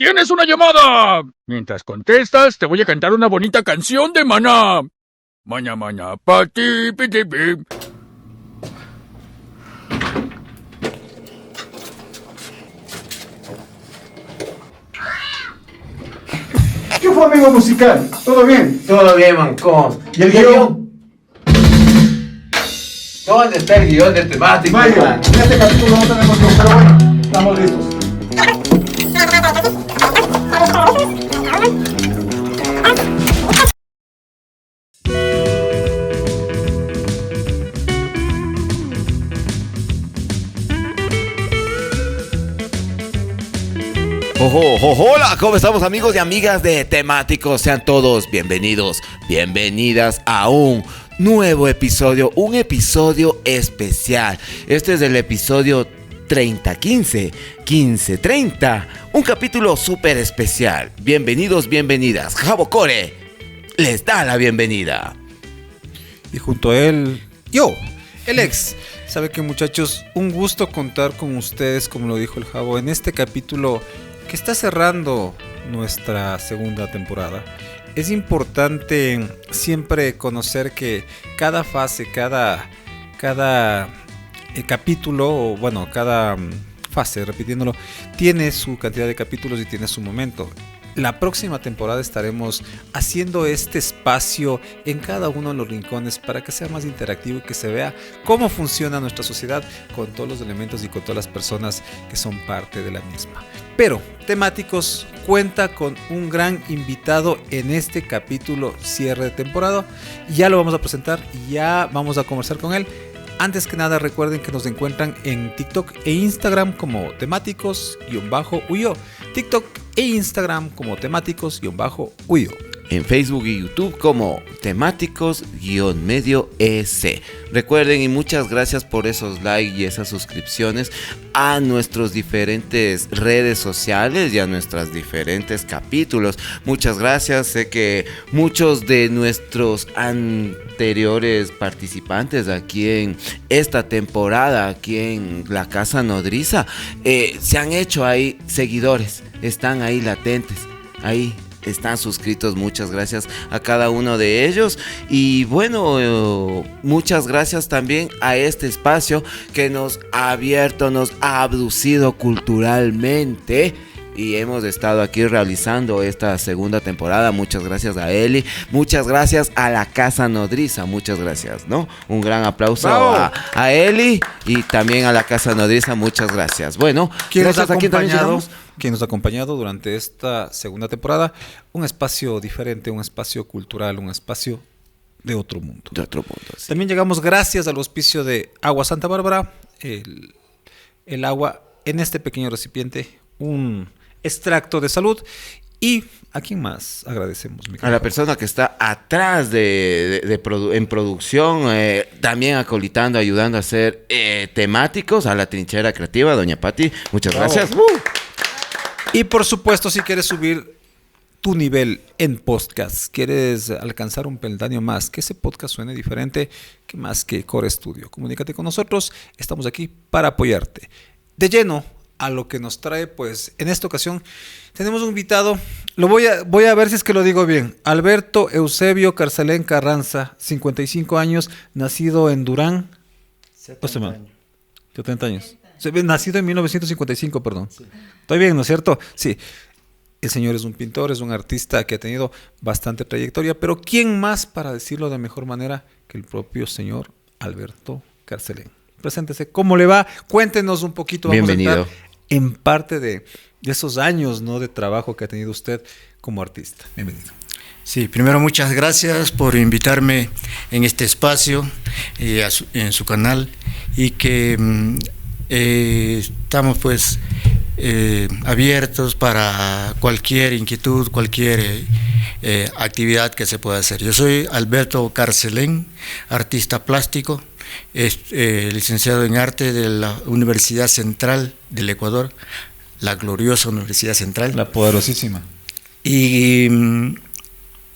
¡Tienes una llamada! Mientras contestas, te voy a cantar una bonita canción de Maná. Maña, maña, pati, piti, pi. ¿Qué fue, amigo musical? ¿Todo bien? Todo bien, mancón. ¿Y el guión? ¿Dónde está el guión de temática? Vaya, en este capítulo no tenemos guión, pero bueno, estamos listos. Hola, ¿cómo estamos, amigos y amigas de Temáticos? Sean todos bienvenidos, bienvenidas a un nuevo episodio, un episodio especial. Este es el episodio 1530, un capítulo súper especial. Bienvenidos, bienvenidas. Jabo Core les da la bienvenida. Y junto a él, yo, el ex. Sabe que, muchachos, un gusto contar con ustedes, como lo dijo el Jabo, en este capítulo que está cerrando nuestra segunda temporada. Es importante siempre conocer que cada fase, cada capítulo, o bueno, cada fase, repitiéndolo, tiene su cantidad de capítulos y tiene su momento. La próxima temporada estaremos haciendo este espacio en cada uno de los rincones para que sea más interactivo y que se vea cómo funciona nuestra sociedad con todos los elementos y con todas las personas que son parte de la misma. Pero Temáticos cuenta con un gran invitado en este capítulo cierre de temporada. Ya lo vamos a presentar y ya vamos a conversar con él. Antes que nada, recuerden que nos encuentran en TikTok e Instagram como temáticos-uyo. TikTok e Instagram como temáticos-uyo. En Facebook y YouTube como temáticos-medio-EC. Recuerden, y muchas gracias por esos likes y esas suscripciones a nuestros diferentes redes sociales y a nuestros diferentes capítulos. Muchas gracias. Sé que muchos de nuestros anteriores participantes aquí en esta temporada, aquí en la Casa Nodriza, se han hecho ahí seguidores. Están ahí latentes, ahí están suscritos. Muchas gracias a cada uno de ellos. Y bueno, muchas gracias también a este espacio que nos ha abierto, nos ha abducido culturalmente. Y hemos estado aquí realizando esta segunda temporada. Muchas gracias a Eli. Muchas gracias a la Casa Nodriza. Muchas gracias, ¿no? Un gran aplauso a Eli y también a la Casa Nodriza. Muchas gracias. Bueno, ¿Quién nos ha acompañado durante esta segunda temporada? Un espacio diferente, un espacio cultural, un espacio de otro mundo. Sí. También llegamos gracias al auspicio de Agua Santa Bárbara. El agua en este pequeño recipiente, un extracto de salud. ¿Y a quién más agradecemos? A la persona que está atrás en producción, también acolitando, ayudando a hacer temáticos, a la trinchera creativa, doña Pati. Muchas gracias. Y por supuesto, si quieres subir tu nivel en podcast, quieres alcanzar un peldaño más, que ese podcast suene diferente, que más que Core Studio, comunícate con nosotros. Estamos aquí para apoyarte. De lleno a lo que nos trae, pues en esta ocasión tenemos un invitado. Voy a ver si es que lo digo bien. Alberto Eusebio Carcelén Carranza, 55 años, nacido en Durán. 70 años. 70 años. Nacido en 1955, perdón. Sí. Estoy bien, ¿no es cierto? Sí. El señor es un pintor, es un artista que ha tenido bastante trayectoria, pero ¿quién más para decirlo de mejor manera que el propio señor Alberto Carcelén? Preséntese. ¿Cómo le va? Cuéntenos un poquito. Vamos Bienvenido. a entrar en parte de esos años, ¿no?, de trabajo que ha tenido usted como artista. Bienvenido. Sí, primero muchas gracias por invitarme en este espacio, en su canal, y que estamos pues abiertos para cualquier inquietud, cualquier actividad que se pueda hacer. Yo soy Alberto Carcelén, artista plástico, licenciado en arte de la Universidad Central del Ecuador, la gloriosa Universidad Central. La poderosísima. Y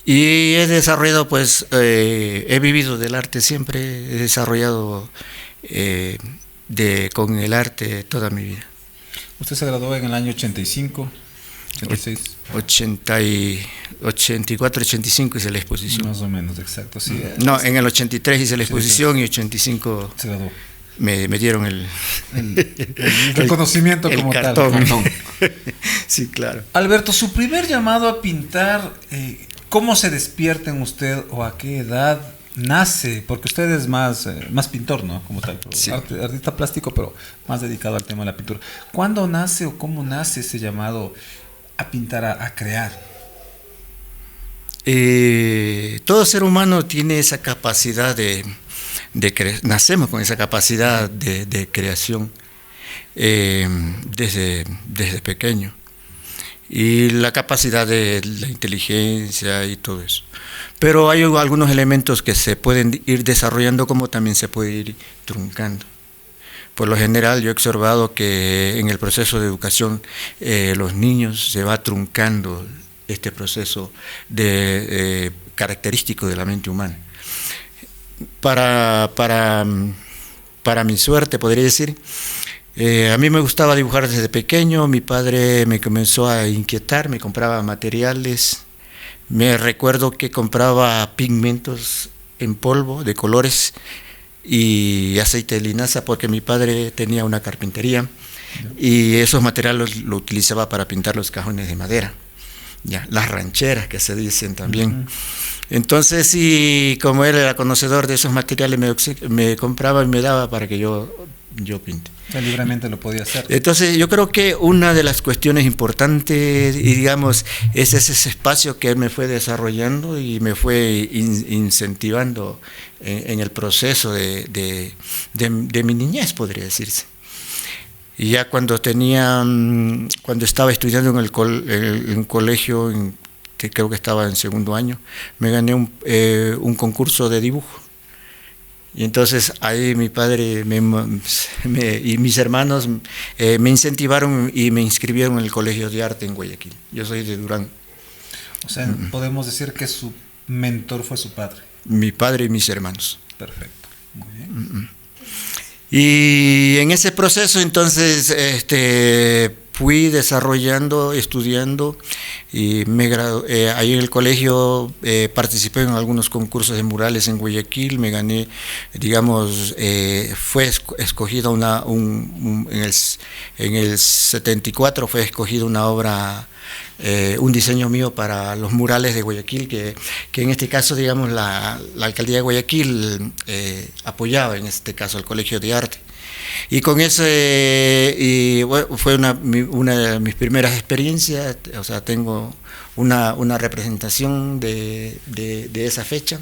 he desarrollado, pues, he vivido del arte siempre, he desarrollado con el arte toda mi vida. Usted se graduó en el año 85. 86. 84, 85 hice la exposición. Más o menos, exacto. Sí, No, en el 83 hice la exposición y 85 se graduó. me dieron el reconocimiento el como cartón. tal. Sí, claro. Alberto, su primer llamado a pintar, ¿cómo se despierta en usted o a qué edad nace? Porque usted es más pintor, ¿no? Como tal, Sí. artista plástico, pero más dedicado al tema de la pintura. ¿Cuándo nace o cómo nace ese llamado a pintar, a crear? Todo ser humano tiene esa capacidad nacemos con esa capacidad de creación desde pequeño. Y la capacidad de la inteligencia y todo eso. Pero hay algunos elementos que se pueden ir desarrollando como también se puede ir truncando. Por lo general yo he observado que en el proceso de educación los niños se va truncando este proceso característico de la mente humana. Para mi suerte, podría decir, a mí me gustaba dibujar desde pequeño. Mi padre me comenzó a inquietar, me compraba materiales. Me recuerdo que compraba pigmentos en polvo de colores y aceite de linaza porque mi padre tenía una carpintería y esos materiales lo utilizaba para pintar los cajones de madera, ya, las rancheras que se dicen también. Entonces, y como él era conocedor de esos materiales, me compraba y me daba para que yo pinte. O sea, libremente lo podía hacer. Entonces, yo creo que una de las cuestiones importantes, y digamos, es ese espacio que él me fue desarrollando y me fue incentivando en el proceso de mi niñez, podría decirse. Y ya cuando estaba estudiando en un colegio, que creo que estaba en segundo año, me gané un concurso de dibujo. Y entonces ahí mi padre y mis hermanos me incentivaron y me inscribieron en el Colegio de Arte en Guayaquil. Yo soy de Durán. O sea, podemos decir que su mentor fue su padre. Mi padre y mis hermanos. Perfecto, muy bien. Y en ese proceso entonces fui desarrollando, estudiando y me gradué. Ahí en el colegio participé en algunos concursos de murales en Guayaquil, me gané, digamos, fue escogida en el 74 fue escogida una obra, un diseño mío para los murales de Guayaquil, que en este caso, digamos, la alcaldía de Guayaquil apoyaba en este caso al Colegio de Arte. Y con eso, bueno, fue una de mis primeras experiencias, o sea, tengo una representación de esa fecha,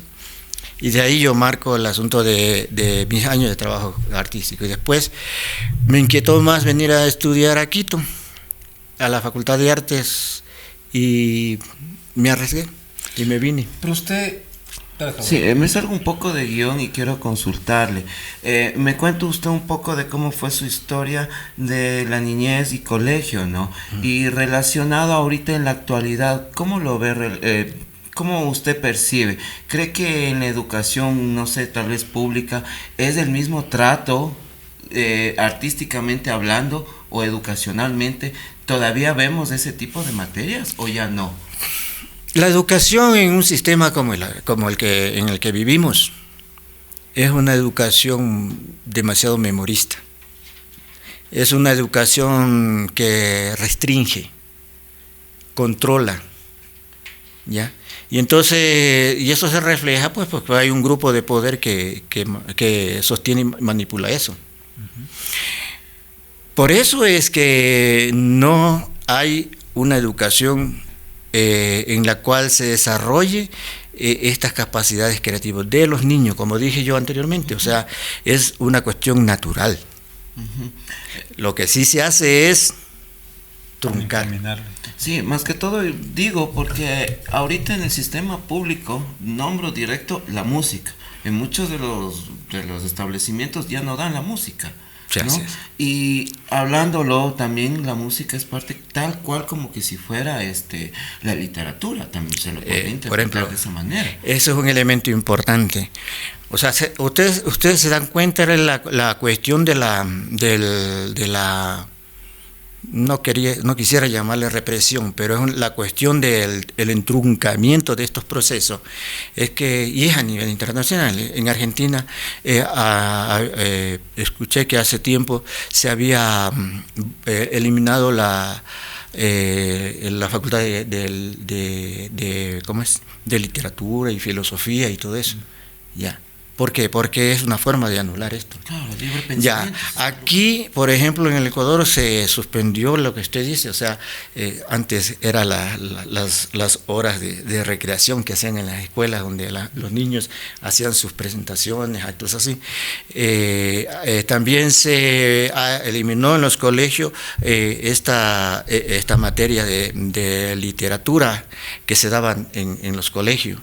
y de ahí yo marco el asunto de mis años de trabajo artístico. Y después me inquietó más venir a estudiar a Quito, a la Facultad de Artes, y me arriesgué y me vine. Pero usted... Sí, me salgo un poco de guión y quiero consultarle. Me cuenta usted un poco de cómo fue su historia de la niñez y colegio, ¿no? Y relacionado ahorita en la actualidad, ¿cómo lo ve? ¿Cómo usted percibe? ¿Cree que en la educación, no sé, tal vez pública, es el mismo trato, artísticamente hablando o educacionalmente? ¿Todavía vemos ese tipo de materias o ya no? La educación en un sistema como en el que vivimos es una educación demasiado memorista. Es una educación que restringe, controla, ¿ya? Y entonces, y eso se refleja pues porque hay un grupo de poder que sostiene y manipula eso. Por eso es que no hay una educación en la cual se desarrolle estas capacidades creativas de los niños, como dije yo anteriormente. O sea, es una cuestión natural. Lo que sí se hace es truncar. Sí, más que todo digo porque ahorita en el sistema público, nombro directo la música. En muchos de los establecimientos ya no dan la música, ¿no? Y hablándolo también, la música es parte tal cual como que si fuera la literatura, también se lo puede interpretar por ejemplo, de esa manera. Eso es un elemento importante. O sea, ustedes se dan cuenta de la cuestión de la no quisiera llamarle represión, pero es la cuestión del el entruncamiento de estos procesos, es que, y es a nivel internacional. En Argentina escuché que hace tiempo se había eliminado la facultad ¿cómo es? De literatura y filosofía y todo eso. Ya. ¿Por qué? Porque es una forma de anular esto. Claro, libre pensamiento. Ya, aquí, por ejemplo, en el Ecuador se suspendió lo que usted dice, o sea, antes eran las horas de recreación que hacían en las escuelas, donde los niños hacían sus presentaciones, actos así. También se eliminó en los colegios esta materia de literatura que se daban en los colegios.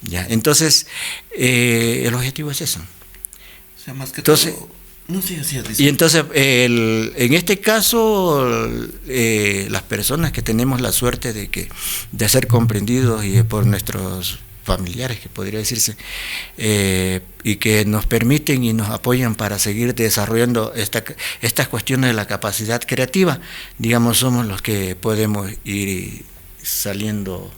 Ya, entonces, el objetivo es eso. O sea, más que Entonces, todo... No sé, y entonces, en este caso, las personas que tenemos la suerte de ser comprendidos y por nuestros familiares, que podría decirse, y que nos permiten y nos apoyan para seguir desarrollando estas cuestiones de la capacidad creativa, digamos, somos los que podemos ir saliendo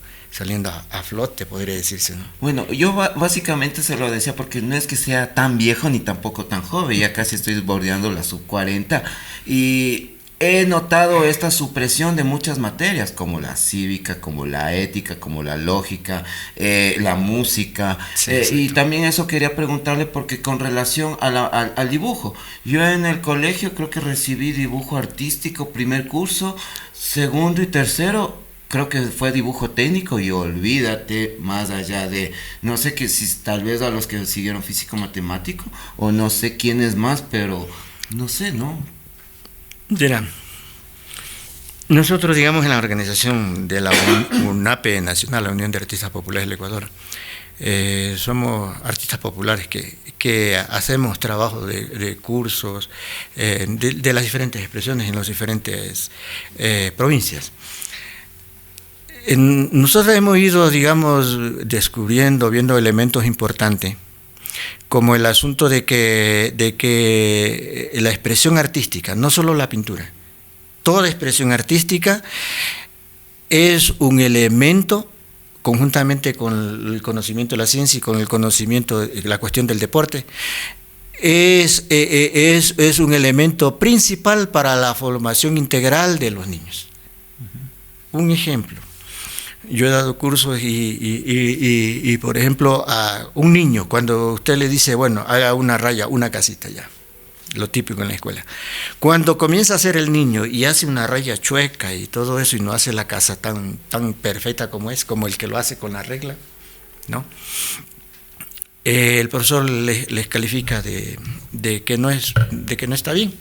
a flote, podría decirse, ¿no? Bueno, yo básicamente se lo decía porque no es que sea tan viejo ni tampoco tan joven, ya casi estoy bordeando la sub 40 y he notado esta supresión de muchas materias como la cívica, como la ética, como la lógica, la música, y también eso quería preguntarle porque con relación al dibujo, yo en el colegio creo que recibí dibujo artístico, primer curso, segundo y tercero creo que fue dibujo técnico y olvídate, más allá de, no sé que si tal vez a los que siguieron físico matemático o no sé quién es más, pero no sé, ¿no? Mira, nosotros, digamos, en la organización de la UNAPE Nacional, la Unión de Artistas Populares del Ecuador, somos artistas populares que hacemos trabajo de cursos de las diferentes expresiones en las diferentes provincias. Nosotros hemos ido, digamos, viendo elementos importantes, como el asunto de que la expresión artística, no solo la pintura, toda expresión artística es un elemento, conjuntamente con el conocimiento de la ciencia y con el conocimiento de la cuestión del deporte, es un elemento principal para la formación integral de los niños. Un ejemplo. Yo he dado cursos y, por ejemplo, a un niño, cuando usted le dice, bueno, haga una raya, una casita ya, lo típico en la escuela. Cuando comienza a hacer el niño y hace una raya chueca y todo eso y no hace la casa tan perfecta como el que lo hace con la regla, ¿no? El profesor les califica de que no está bien.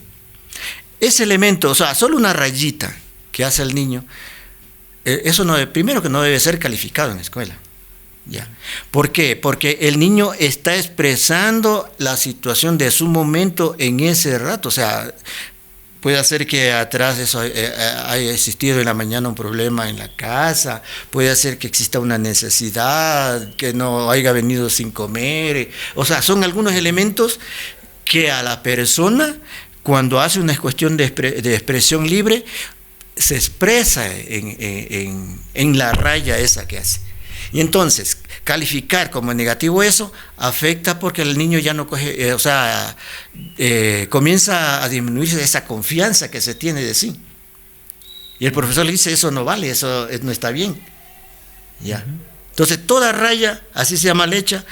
Ese elemento, o sea, solo una rayita que hace el niño, eso primero que no debe ser calificado en la escuela. Ya. ¿Por qué? Porque el niño está expresando la situación de su momento en ese rato. O sea, puede ser que atrás de eso haya existido en la mañana un problema en la casa, puede ser que exista una necesidad, que no haya venido sin comer. O sea, son algunos elementos que a la persona, cuando hace una cuestión de expresión libre, se expresa en la raya esa que hace. Y entonces, calificar como negativo eso afecta porque el niño ya no coge, comienza a disminuirse esa confianza que se tiene de sí. Y el profesor le dice, eso no vale, eso no está bien. ¿Ya? Entonces, toda raya, así sea mal hecha,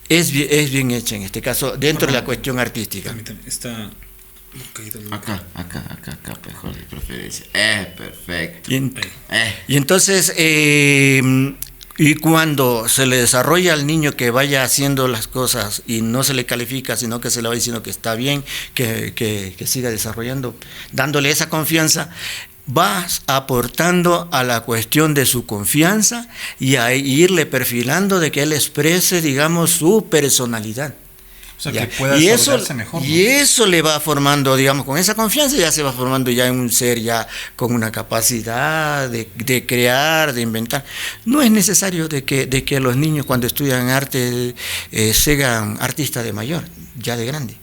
es bien hecha en este caso, dentro de la cuestión artística. Está... Acá, mejor de preferencia. Perfecto. Y entonces, y cuando se le desarrolla al niño que vaya haciendo las cosas y no se le califica, sino que se le va diciendo que está bien, que siga desarrollando, dándole esa confianza, vas aportando a la cuestión de su confianza y a irle perfilando de que él exprese, digamos, su personalidad. O sea, ya. Que pueda y desarrollarse mejor, ¿no? Y eso le va formando, digamos, con esa confianza ya se va formando ya en un ser ya con una capacidad de crear, de inventar. No es necesario de que los niños cuando estudian arte sean artistas de mayor, ya de grande.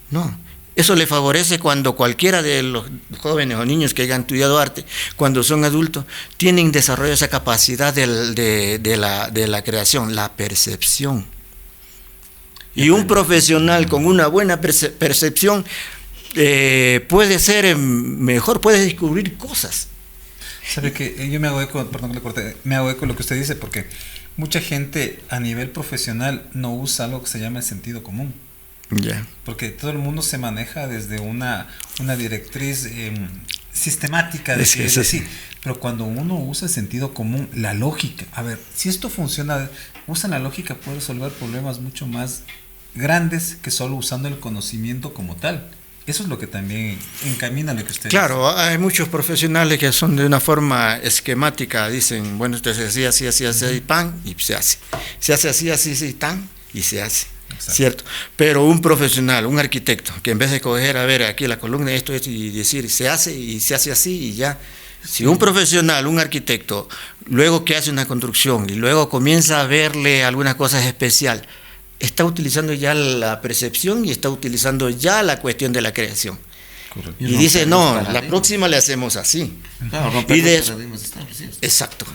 No, Eso le favorece cuando cualquiera de los jóvenes o niños que hayan estudiado arte, cuando son adultos, tienen desarrollo esa capacidad de la creación, la percepción. Y un profesional con una buena percepción puede ser mejor, puede descubrir cosas. Sabe que yo me hago eco, perdón que le corté, me hago eco de lo que usted dice, porque mucha gente a nivel profesional no usa algo que se llama el sentido común. Ya. Porque todo el mundo se maneja desde una directriz sistemática de que es así. Pero cuando uno usa el sentido común, la lógica, a ver, si esto funciona, usa la lógica, puede resolver problemas mucho más grandes que solo usando el conocimiento como tal. Eso es lo que también encamina lo que usted Claro, hay muchos profesionales que son de una forma esquemática, dicen, bueno, usted se hacía así, y pan, y se hace. Se hace así, tan, y se hace. Exacto. ¿Cierto? Pero un profesional, un arquitecto, que en vez de coger, a ver, aquí la columna, esto, y decir, se hace así, y ya. Si un profesional, un arquitecto, luego que hace una construcción, y luego comienza a verle algunas cosas especial, está utilizando ya la percepción y está utilizando ya la cuestión de la creación. Correcto. Y dice, no, la próxima le hacemos así. Claro, romper Y los de- paradigmas establecidos. Exacto.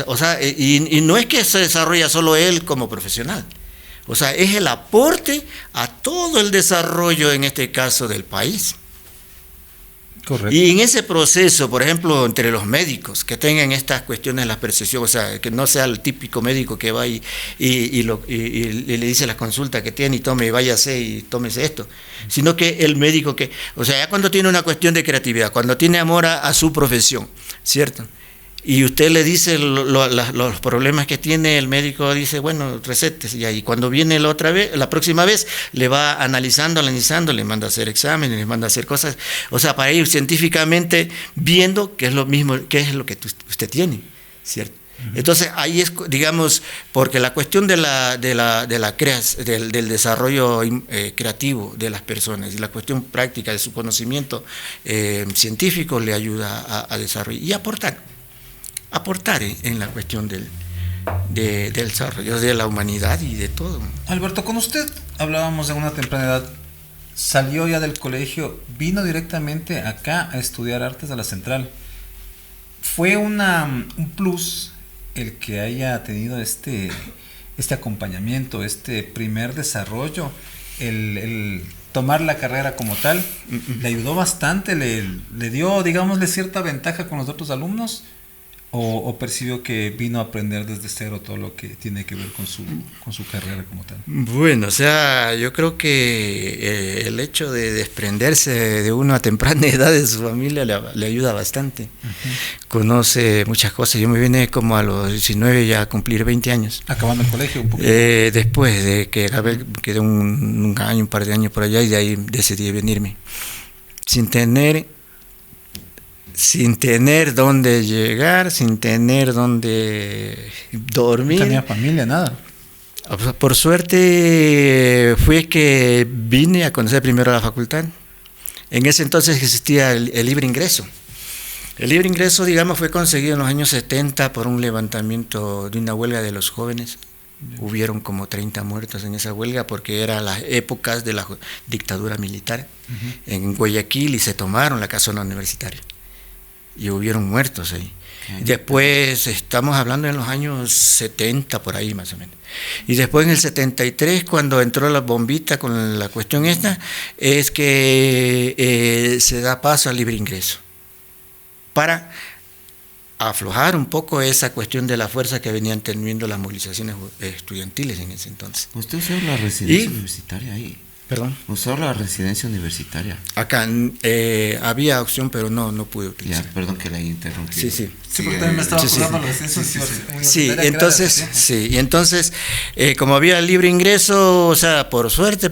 O sea, y no es que se desarrolla solo él como profesional. O sea, es el aporte a todo el desarrollo, en este caso, del país. Correcto. Y en ese proceso, por ejemplo, entre los médicos que tengan estas cuestiones de la percepción, o sea, que no sea el típico médico que va y le dice la consulta que tiene y tome, y váyase y tómese esto, sino que el médico que, o sea, ya cuando tiene una cuestión de creatividad, cuando tiene amor a su profesión, ¿cierto? Y usted le dice los problemas que tiene, el médico dice, bueno, recetes, y ahí cuando viene la próxima vez, le va analizando, le manda a hacer exámenes, le manda a hacer cosas, o sea, para ir científicamente viendo qué es lo mismo, qué es lo que usted tiene, ¿cierto? Entonces ahí es, digamos, porque la cuestión del desarrollo creativo de las personas y la cuestión práctica de su conocimiento científico le ayuda a desarrollar y aportar en la cuestión del desarrollo de la humanidad y de todo. Alberto, con usted hablábamos de una temprana edad, salió ya del colegio, vino directamente acá a estudiar artes a la Central. ¿Fue un plus el que haya tenido este acompañamiento, este primer desarrollo, el tomar la carrera como tal? ¿Le ayudó bastante? ¿Le dio, digámosle, cierta ventaja con los otros alumnos? ¿O percibió que vino a aprender desde cero todo lo que tiene que ver con su carrera como tal? Bueno, o sea, yo creo que el hecho de desprenderse de uno a temprana edad de su familia le ayuda bastante. Conoce muchas cosas. Yo me vine como a los 19 ya a cumplir 20 años. Acabando el colegio un poco. Después de que quedé un año, un par de años por allá, y de ahí decidí venirme. Sin tener dónde llegar, sin tener dónde dormir. No tenía familia, nada. Por suerte fue que vine a conocer primero la facultad. En ese entonces existía el libre ingreso. El libre ingreso, digamos, fue conseguido en los años 70 por un levantamiento de una huelga de los jóvenes. Hubieron como 30 muertos en esa huelga porque eran las épocas de la dictadura militar en Guayaquil, y se tomaron la casona universitaria. Y hubieron muertos ahí. Después, estamos hablando en los años 70, por ahí más o menos. Y después en el 73, cuando entró la bombita con la cuestión esta, es que se da paso al libre ingreso, para aflojar un poco esa cuestión de la fuerza que venían teniendo las movilizaciones estudiantiles en ese entonces. ¿Usted usó la residencia universitaria ahí? Perdón. ¿Usó la residencia universitaria? Acá había opción, pero no pude utilizar. Ya, perdón que la interrumpí. Sí. Sí, porque también me estaba Sí, sí. acordando de los censos. Sí, entonces, como había libre ingreso, o sea, por suerte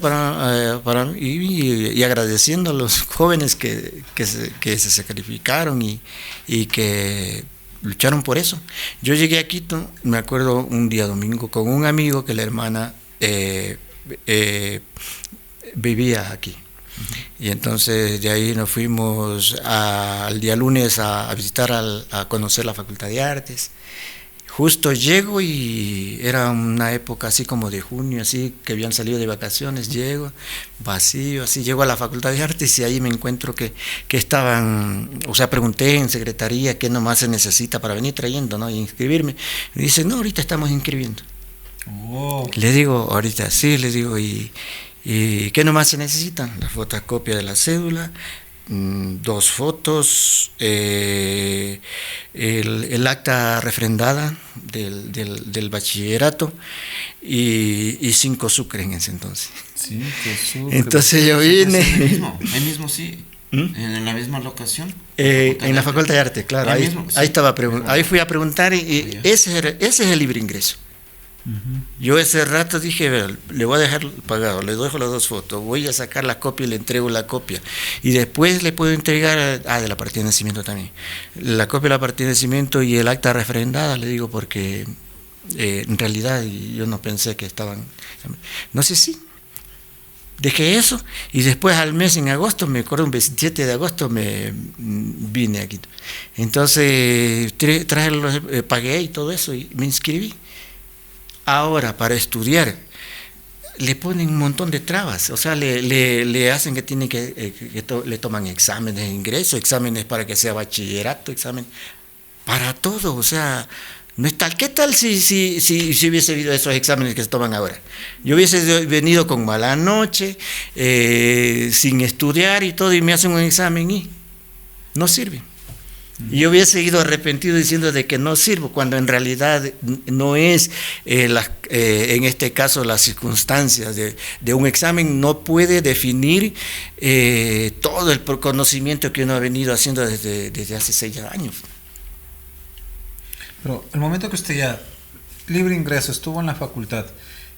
y agradeciendo a los jóvenes que se sacrificaron y que lucharon por eso. Yo llegué a Quito, me acuerdo, un día domingo con un amigo que la hermana vivía aquí. Y entonces de ahí nos fuimos al día lunes a visitar, a conocer la Facultad de Artes. justo llego y era una época así como de junio, así que habían salido de vacaciones, llego, vacío, así llego a la Facultad de Artes y ahí me encuentro que estaban, o sea, pregunté en secretaría qué nomás se necesita para venir trayendo, ¿no? Y inscribirme. Y dice, no, ahorita estamos inscribiendo. Oh. Le digo, ahorita sí, le digo, ¿y qué nomás se necesitan? La fotocopia de la cédula, 2 fotos, el acta refrendada del bachillerato y 5 sucres en ese entonces. Sí, qué súper. Entonces yo vine. Ahí mismo sí. En la misma locación. En la Facultad de Arte, claro. Ahí Ahí, mismo, sí. ahí fui a preguntar y ese es el libre ingreso. Yo ese rato dije, le voy a dejar pagado, le dejo las 2 fotos, voy a sacar la copia y le entrego la copia. Y después le puedo entregar, de la partida de nacimiento también, la copia de la partida de nacimiento y el acta refrendada, le digo, porque en realidad yo no pensé que estaban, no sé si. Dejé eso y después al mes, en agosto, me acuerdo, un 27 de agosto me vine aquí. Entonces pagué y todo eso y me inscribí. Ahora, para estudiar, le ponen un montón de trabas, o sea, le hacen que tienen le toman exámenes de ingreso, exámenes para que sea bachillerato, examen para todo, o sea, no es tal. ¿Qué tal si hubiese habido esos exámenes que se toman ahora? Yo hubiese venido con mala noche, sin estudiar y todo, y me hacen un examen y no sirve. Y yo hubiese ido arrepentido diciendo de que no sirvo, cuando en realidad no es, en este caso, las circunstancias de un examen no puede definir todo el conocimiento que uno ha venido haciendo desde hace 6 años. Pero el momento que usted ya, libre ingreso, estuvo en la facultad,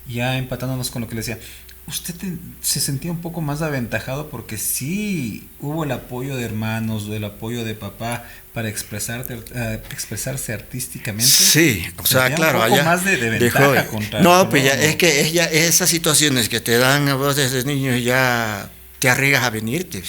ya empatándonos con lo que le decía, ¿usted se sentía un poco más aventajado porque sí hubo el apoyo de hermanos, el apoyo de papá para expresarse artísticamente? Sí, o sea, claro, un poco allá más de ventaja contra... No, pues ya, es que esas situaciones que te dan a vos desde niño ya te arriesgas a venirte.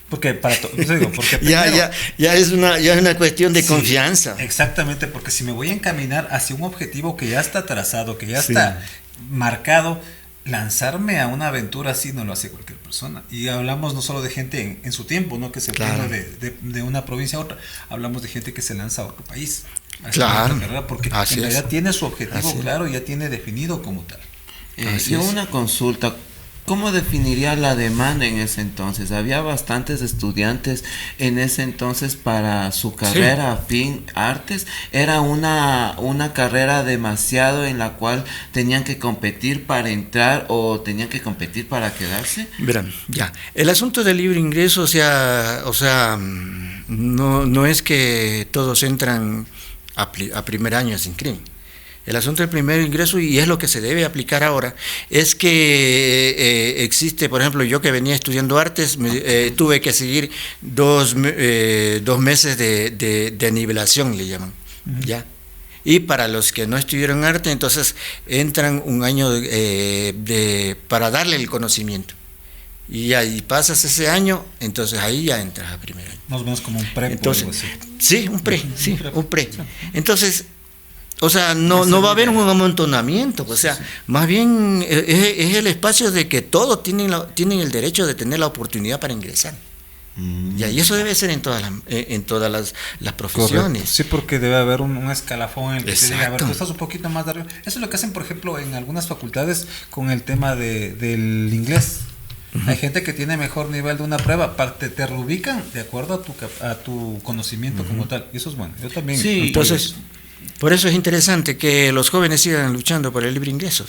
Porque porque primero, ya es una cuestión de sí, confianza. Exactamente, porque si me voy a encaminar hacia un objetivo que ya está trazado, que ya está marcado, lanzarme a una aventura así no lo hace cualquier persona. Y hablamos no solo de gente en su tiempo, ¿no? Que se claro. de una provincia a otra, hablamos de gente que se lanza a otro país. Claro. Carrera, porque así en realidad es. tiene su objetivo Así claro, ya tiene definido como tal. Yo una consulta. ¿Cómo definiría la demanda en ese entonces? ¿Había bastantes estudiantes en ese entonces para su carrera afín artes? ¿Era una carrera demasiado en la cual tenían que competir para entrar o tenían que competir para quedarse? Verán, ya. El asunto del libre ingreso, o sea, no es que todos entran a primer año sin crimen. El asunto del primer ingreso, y es lo que se debe aplicar ahora, es que existe, por ejemplo, yo que venía estudiando artes, tuve que seguir 2 meses de nivelación, le llaman, ¿ya? Y para los que no estudiaron arte, entonces entran un año para darle el conocimiento. Y ahí pasas ese año, entonces ahí ya entras a primer año. Más o menos como un pre. Entonces, sí, un pre. Entonces, o sea, no va a haber un amontonamiento, o sea, más bien es el espacio de que todos tienen el derecho de tener la oportunidad para ingresar. Ya, y eso debe ser en todas las profesiones. Correcto. Sí, porque debe haber un escalafón en el que se diga, a ver, tú estás un poquito más de arriba. Eso es lo que hacen, por ejemplo, en algunas facultades con el tema del inglés. Hay gente que tiene mejor nivel de una prueba, te reubican de acuerdo a tu conocimiento como tal. Y eso es bueno. Yo también. Sí, entonces, por eso es interesante que los jóvenes sigan luchando por el libre ingreso.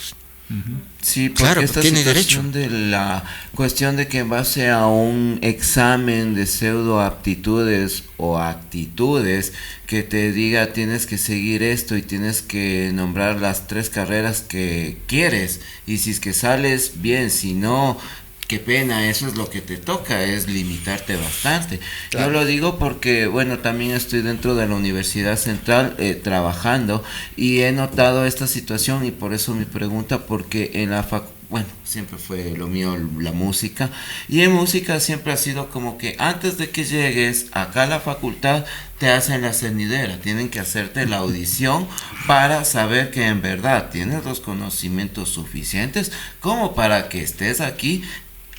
Sí, porque claro, esta tiene situación derecho. de la cuestión de que en base a un examen de pseudo aptitudes o actitudes que te diga tienes que seguir esto y tienes que nombrar las 3 carreras que quieres, y si es que sales bien, si no, qué pena, eso es lo que te toca, es limitarte bastante. Claro. Yo lo digo porque, bueno, también estoy dentro de la Universidad Central trabajando y he notado esta situación, y por eso mi pregunta, porque en la bueno, siempre fue lo mío la música, y en música siempre ha sido como que antes de que llegues acá a la facultad te hacen la cenidera, tienen que hacerte la audición para saber que en verdad tienes los conocimientos suficientes como para que estés aquí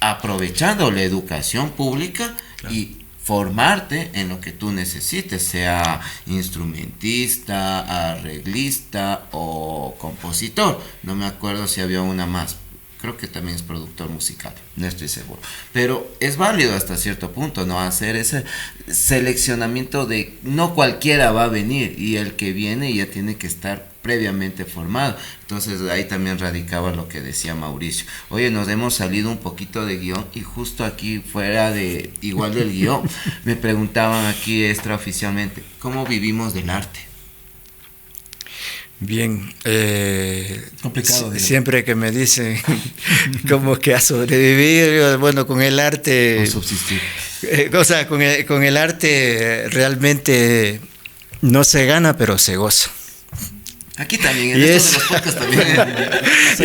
aprovechando la educación pública y formarte en lo que tú necesites, sea instrumentista, arreglista o compositor. No me acuerdo si había una más. Creo que también es productor musical, no estoy seguro. Pero es válido hasta cierto punto, ¿no? Hacer ese seleccionamiento de no cualquiera va a venir y el que viene ya tiene que estar previamente formado. Entonces ahí también radicaba lo que decía Mauricio. Oye, nos hemos salido un poquito de guión y justo aquí fuera de igual del guión me preguntaban aquí extraoficialmente, ¿cómo vivimos del arte? Bien, Complicado, siempre que me dicen cómo que a sobrevivir, yo, bueno, con el arte, O subsistir. o sea, con el arte realmente no se gana, pero se goza. Aquí también, en Y estos es- de los podcasts también.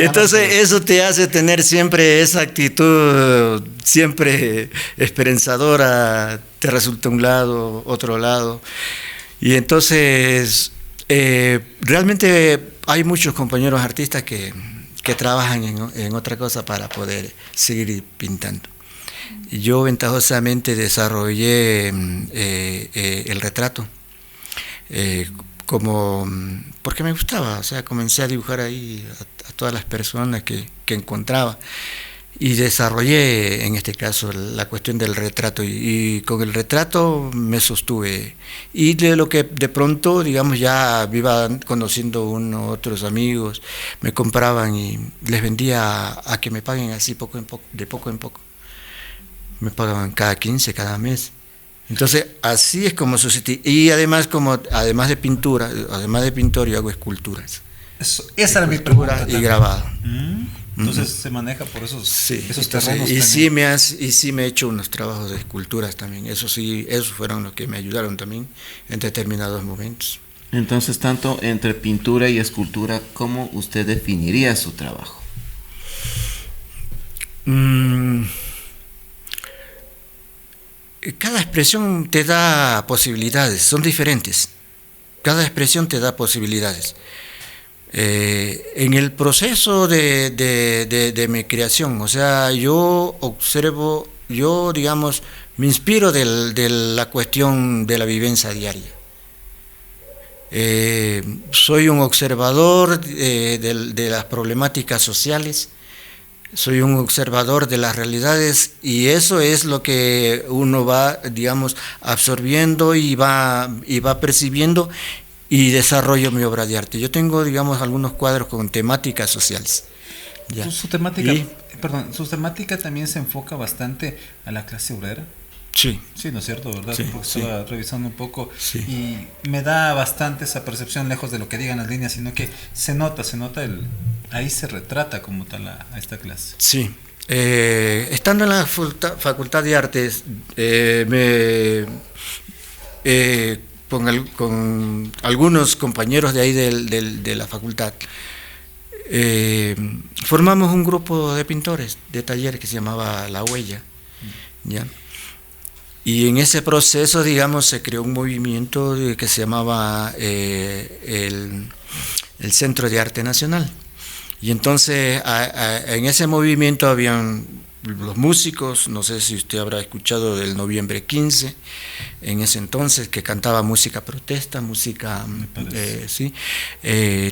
Entonces eso te hace tener siempre esa actitud, siempre esperanzadora, te resulta un lado, otro lado. Y entonces realmente hay muchos compañeros artistas que trabajan en otra cosa para poder seguir pintando. Y yo ventajosamente desarrollé el retrato. Porque me gustaba, o sea, comencé a dibujar ahí a todas las personas que encontraba y desarrollé en este caso la cuestión del retrato y con el retrato me sostuve y de lo que de pronto, digamos, ya iba conociendo unos otros amigos, me compraban y les vendía a que me paguen así poco en poco, de poco en poco, me pagaban cada 15, cada mes. Entonces, así es como subsistí. Y además, además de pintura, además de pintor, yo hago esculturas. Esa era mi Escultura pregunta. y grabado. Entonces se maneja por esos Entonces, terrenos. y también. sí me he hecho unos trabajos de esculturas también. Eso sí, esos fueron los que me ayudaron también en determinados momentos. Entonces, tanto entre pintura y escultura, ¿cómo usted definiría su trabajo? Cada expresión te da posibilidades, son diferentes. Cada expresión te da posibilidades. En el proceso de mi creación, o sea, yo observo, digamos, me inspiro de la cuestión de la vivencia diaria. Soy un observador de las problemáticas sociales, soy un observador de las realidades y eso es lo que uno va, digamos, absorbiendo y va percibiendo y desarrollo mi obra de arte. Yo tengo, digamos, algunos cuadros con temáticas sociales. Ya. Su temática, Y- su temática también se enfoca bastante a la clase obrera. Sí. Sí, ¿no es cierto, verdad? Sí, Porque sí. estaba revisando un poco Sí. y me da bastante esa percepción, lejos de lo que digan las líneas, sino que se nota ahí se retrata como tal a esta clase. Sí. Estando en la Facultad de Artes, con algunos compañeros de ahí de la facultad, formamos un grupo de pintores de talleres que se llamaba La Huella, ¿ya? Y en ese proceso, digamos, se creó un movimiento que se llamaba el Centro de Arte Nacional. Y entonces en ese movimiento habían los músicos, no sé si usted habrá escuchado del Noviembre 15, en ese entonces, que cantaba música protesta, sí.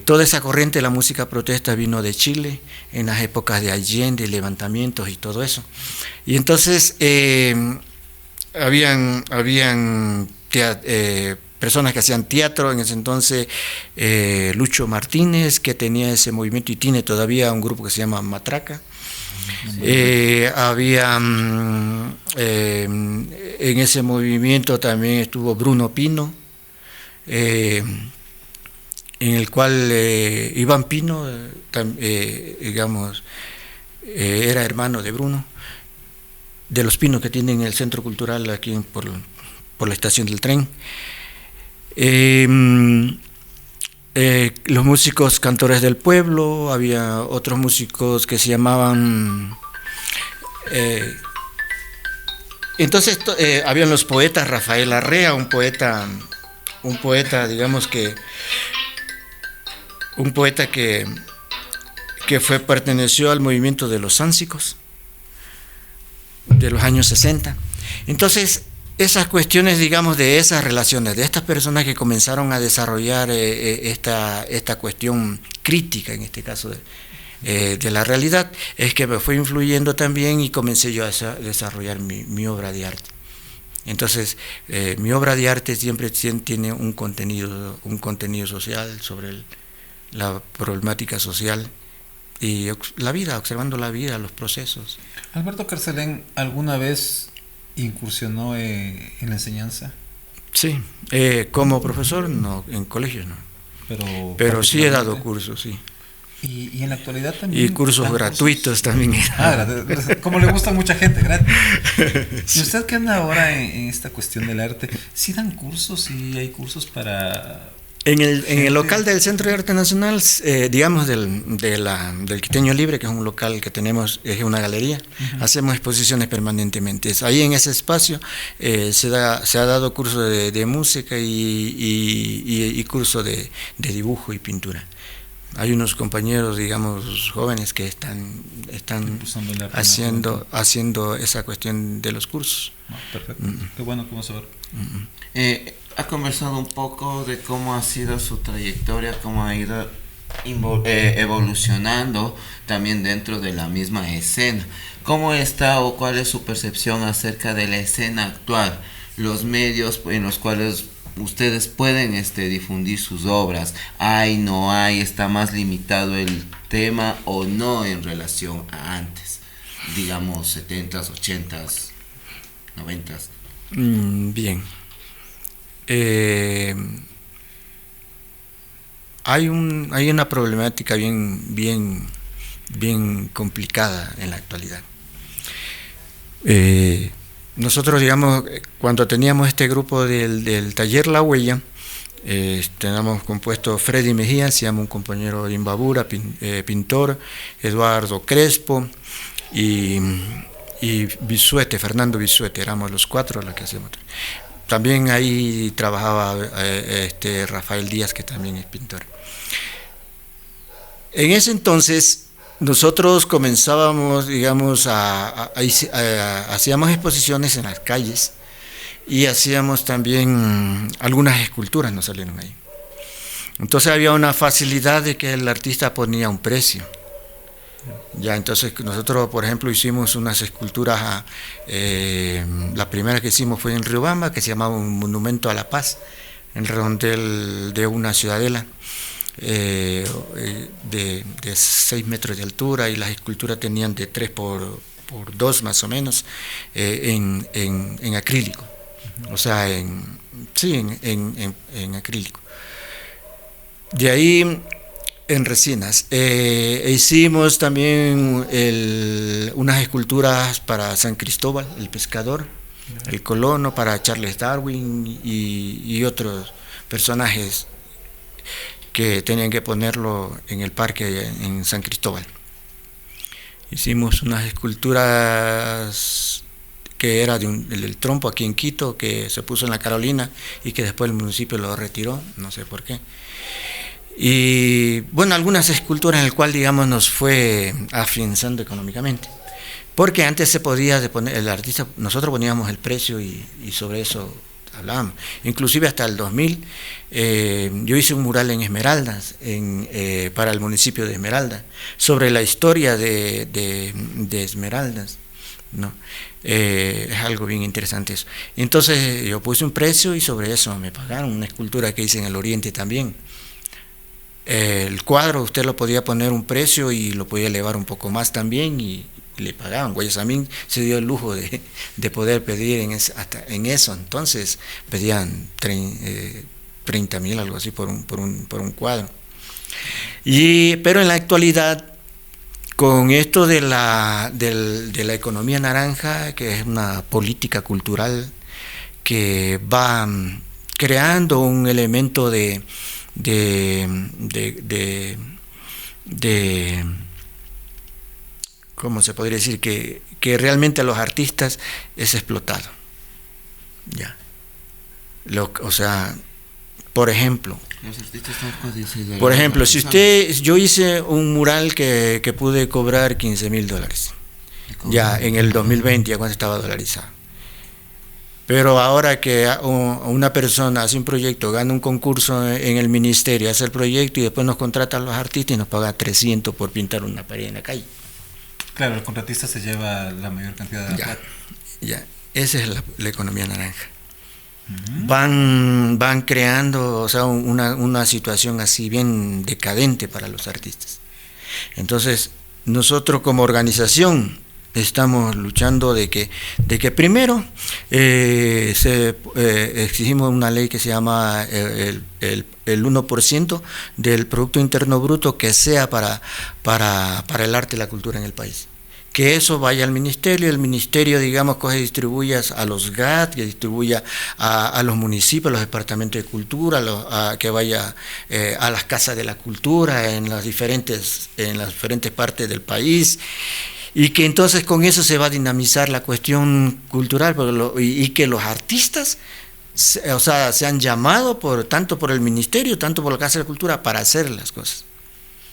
Toda esa corriente de la música protesta vino de Chile, en las épocas de Allende, levantamientos y todo eso. Y entonces habían personas que hacían teatro en ese entonces, Lucho Martínez, que tenía ese movimiento y tiene todavía un grupo que se llama Matraca. Había en ese movimiento también estuvo Bruno Pino, en el cual Iván Pino, digamos, era hermano de Bruno, de los Pinos que tienen el centro cultural aquí por la estación del tren. los músicos cantores del pueblo, había otros músicos que se llamaban... entonces habían los poetas, Rafael Arrea, un poeta, digamos que... Un poeta que perteneció al movimiento de los Sánsicos, de los años 60. Entonces, esas cuestiones, digamos, de esas relaciones, de estas personas que comenzaron a desarrollar esta cuestión crítica, en este caso de la realidad, es que me fue influyendo también y comencé yo a desarrollar mi obra de arte. Entonces, mi obra de arte siempre tiene un contenido social sobre la problemática social y la vida, observando la vida, los procesos. Alberto Carcelén, ¿alguna vez incursionó en la enseñanza? Sí, como profesor no, en colegio no, pero sí he dado cursos, sí. Y en la actualidad también. Y cursos gratuitos también. Como le gusta a mucha gente, gratis. Sí. ¿Y usted que anda ahora en esta cuestión del arte? ¿Sí dan cursos? ¿Sí hay cursos para...? En el local del Centro de Arte Nacional, digamos del Quiteño Libre, que es un local que tenemos, es una galería, hacemos exposiciones permanentemente. Ahí en ese espacio se ha dado curso de música y curso de dibujo y pintura. Hay unos compañeros, digamos, jóvenes que están haciendo esa cuestión de los cursos. Perfecto. Qué bueno, ¿cómo saber? Ha conversado un poco de cómo ha sido su trayectoria, cómo ha ido evolucionando también dentro de la misma escena. ¿Cómo está o cuál es su percepción acerca de la escena actual? Los medios en los cuales ustedes pueden difundir sus obras, ¿hay, no hay, está más limitado el tema o no en relación a antes? Digamos 70s, 80s, 90s. Bien. Hay una problemática bien complicada en la actualidad. Nosotros, digamos, cuando teníamos este grupo del taller La Huella, teníamos compuesto Freddy Mejía, se llama un compañero de Imbabura, pintor, Eduardo Crespo y Bisuete, Fernando Bisuete, éramos los cuatro los que hacíamos. También ahí trabajaba Rafael Díaz, que también es pintor. En ese entonces nosotros comenzábamos, digamos, hacíamos exposiciones en las calles y hacíamos también algunas esculturas, nos salieron ahí. Entonces había una facilidad de que el artista ponía un precio. Ya, entonces nosotros, por ejemplo, hicimos unas esculturas, la primera que hicimos fue en Riobamba, que se llamaba un Monumento a la Paz, en el redondel de una ciudadela de 6 metros de altura, y las esculturas tenían de 3 por 2 más o menos, en acrílico, o sea, en acrílico. De ahí en resinas. Hicimos también unas esculturas para San Cristóbal, el pescador, el colono, para Charles Darwin y otros personajes que tenían que ponerlo en el parque en San Cristóbal. Hicimos unas esculturas que era del trompo aquí en Quito, que se puso en la Carolina y que después el municipio lo retiró, no sé por qué. Y bueno, algunas esculturas en el cual, digamos, nos fue afianzando económicamente, porque antes se podía poner, el artista, nosotros poníamos el precio y sobre eso hablábamos. Inclusive hasta el 2000 yo hice un mural en Esmeraldas, para el municipio de Esmeralda, sobre la historia de Esmeraldas, ¿no? Es algo bien interesante eso. Entonces yo puse un precio y sobre eso me pagaron. Una escultura que hice en el Oriente también. El cuadro usted lo podía poner un precio y lo podía elevar un poco más también y le pagaban. Guayasamín se dio el lujo de poder pedir hasta en eso, entonces pedían 30,000, algo así, por un cuadro. Pero en la actualidad, con esto de la economía naranja, que es una política cultural que va creando un elemento de de ¿cómo se podría decir? Que realmente a los artistas es explotado. Ya. O sea, por ejemplo, Los artistas están codiciados. Por ejemplo, yo hice un mural que pude cobrar $15,000, ya en el 2020, ya cuando estaba dolarizado. Pero ahora que una persona hace un proyecto, gana un concurso en el ministerio, hace el proyecto y después nos contrata a los artistas y nos paga 300 por pintar una pared en la calle. Claro, el contratista se lleva la mayor cantidad de plata. Ya, esa es la economía naranja. Van creando, o sea, una situación así bien decadente para los artistas. Entonces, nosotros como organización estamos luchando de que primero exigimos una ley que se llama el 1% del Producto Interno Bruto que sea para el arte y la cultura en el país. Que eso vaya al ministerio, el ministerio, digamos, coge y distribuya a los GAT, que distribuya a los municipios, a los departamentos de cultura, que vaya a las casas de la cultura en las diferentes partes del país, y que entonces con eso se va a dinamizar la cuestión cultural, y que los artistas, o sea, sean llamados tanto por el ministerio, tanto por la Casa de la Cultura, para hacer las cosas.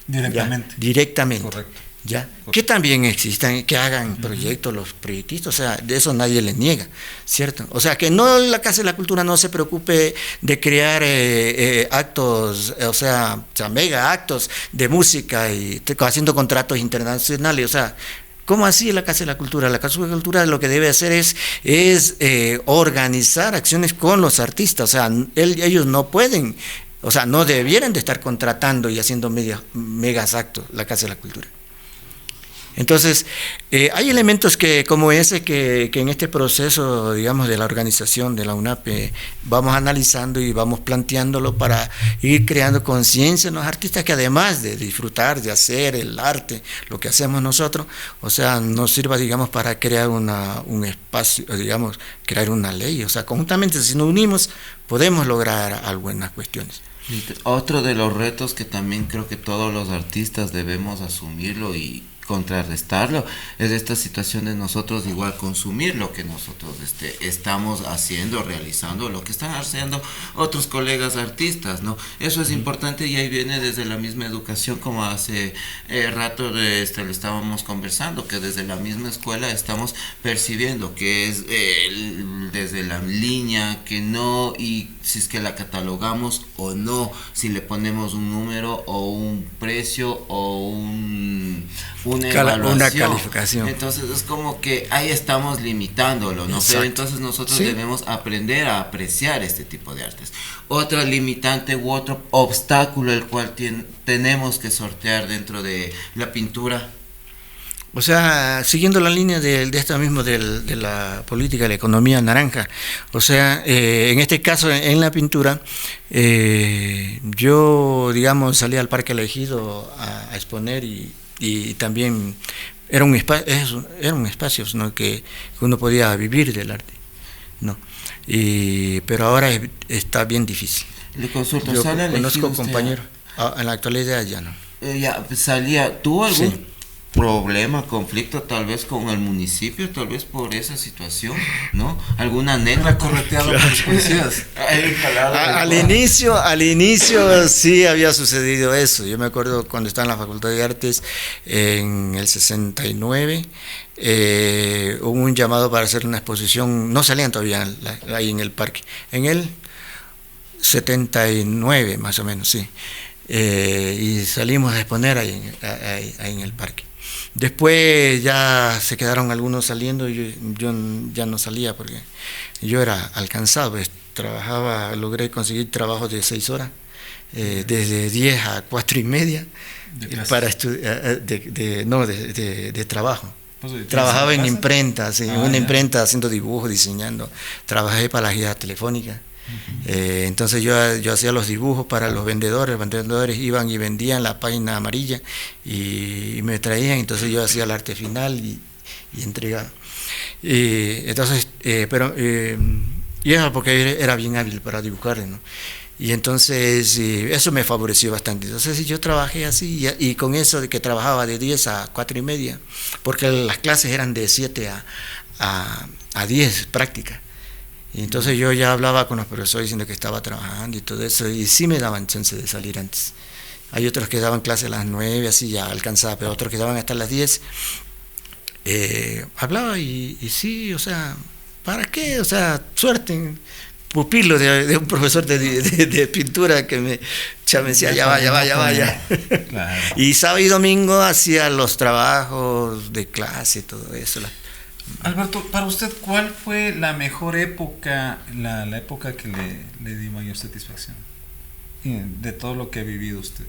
Directamente. Ya, directamente. Correcto. ¿Ya? Que también existan, que hagan proyectos los proyectistas, o sea, de eso nadie les niega, ¿cierto? O sea, que no la Casa de la Cultura no se preocupe de crear actos, o sea, mega actos de música y haciendo contratos internacionales, o sea, ¿cómo así la Casa de la Cultura? La Casa de la Cultura lo que debe hacer es organizar acciones con los artistas, o sea, ellos no pueden, o sea, no debieran de estar contratando y haciendo megas actos la Casa de la Cultura. Entonces, hay elementos como ese que en este proceso, digamos, de la organización de la UNAP vamos analizando y vamos planteándolo para ir creando conciencia en los artistas, que además de disfrutar, de hacer el arte, lo que hacemos nosotros, o sea, nos sirva, digamos, para crear un espacio, digamos, crear una ley. O sea, conjuntamente, si nos unimos, podemos lograr algunas cuestiones. Otro de los retos que también creo que todos los artistas debemos asumirlo y contrarrestarlo es esta situación de nosotros igual consumir lo que nosotros estamos haciendo, realizando, lo que están haciendo otros colegas artistas, ¿no? Eso es importante y ahí viene desde la misma educación, como hace rato lo estábamos conversando, que desde la misma escuela estamos percibiendo que es desde la línea que no, y si es que la catalogamos o no, si le ponemos un número o un precio o una evaluación, una calificación. Entonces es como que ahí estamos limitándolo, ¿no? Exacto. Pero entonces nosotros debemos aprender a apreciar este tipo de artes. Otra limitante u otro obstáculo el cual tenemos que sortear dentro de la pintura. O sea, siguiendo la línea de esto mismo de la política de la economía naranja, o sea, en este caso en la pintura, yo, digamos, salí al Parque Elegido a exponer y también era un espacio, ¿no? que uno podía vivir del arte, ¿no? Pero ahora está bien difícil. Le consulto, Yo ¿sale conozco elegido compañeros, en la actualidad ya no. ¿Tuvo algún Sí. problema, conflicto tal vez con el municipio, tal vez por esa situación, ¿no? ¿Alguna anécdota? Correteado por los policías. Al inicio sí había sucedido eso. Yo me acuerdo cuando estaba en la Facultad de Artes en el 69, hubo un llamado para hacer una exposición, no salían todavía ahí en el parque, en el 79 más o menos, sí. Y salimos a exponer ahí en el parque. Después ya se quedaron algunos saliendo y yo ya no salía porque yo era alcanzado, pues, logré conseguir trabajos de 6 horas, desde 10 a 4:30 para de trabajo. Trabajaba en imprenta, sí, en una imprenta haciendo dibujos, diseñando. Trabajé para la guía telefónica. Entonces yo hacía los dibujos para los vendedores iban y vendían la página amarilla y me traían, entonces yo hacía el arte final y entregaba. Entonces, y eso porque era bien hábil para dibujar, ¿no? Y entonces eso me favoreció bastante. Entonces yo trabajé así y con eso de que trabajaba de 10 a 4:30, porque las clases eran de 7 a 10 práctica. Y entonces yo ya hablaba con los profesores diciendo que estaba trabajando y todo eso, y sí me daban chance de salir antes. Hay otros que daban clase a las 9, así ya alcanzaba, pero otros que daban hasta las 10. Hablaba y sí, o sea, ¿para qué? O sea, suerte, pupilo de un profesor de pintura que me decía, ya vaya. Claro. Y sábado y domingo hacía los trabajos de clase y todo eso. Alberto, para usted, ¿cuál fue la mejor época, la época que le dio mayor satisfacción de todo lo que ha vivido usted?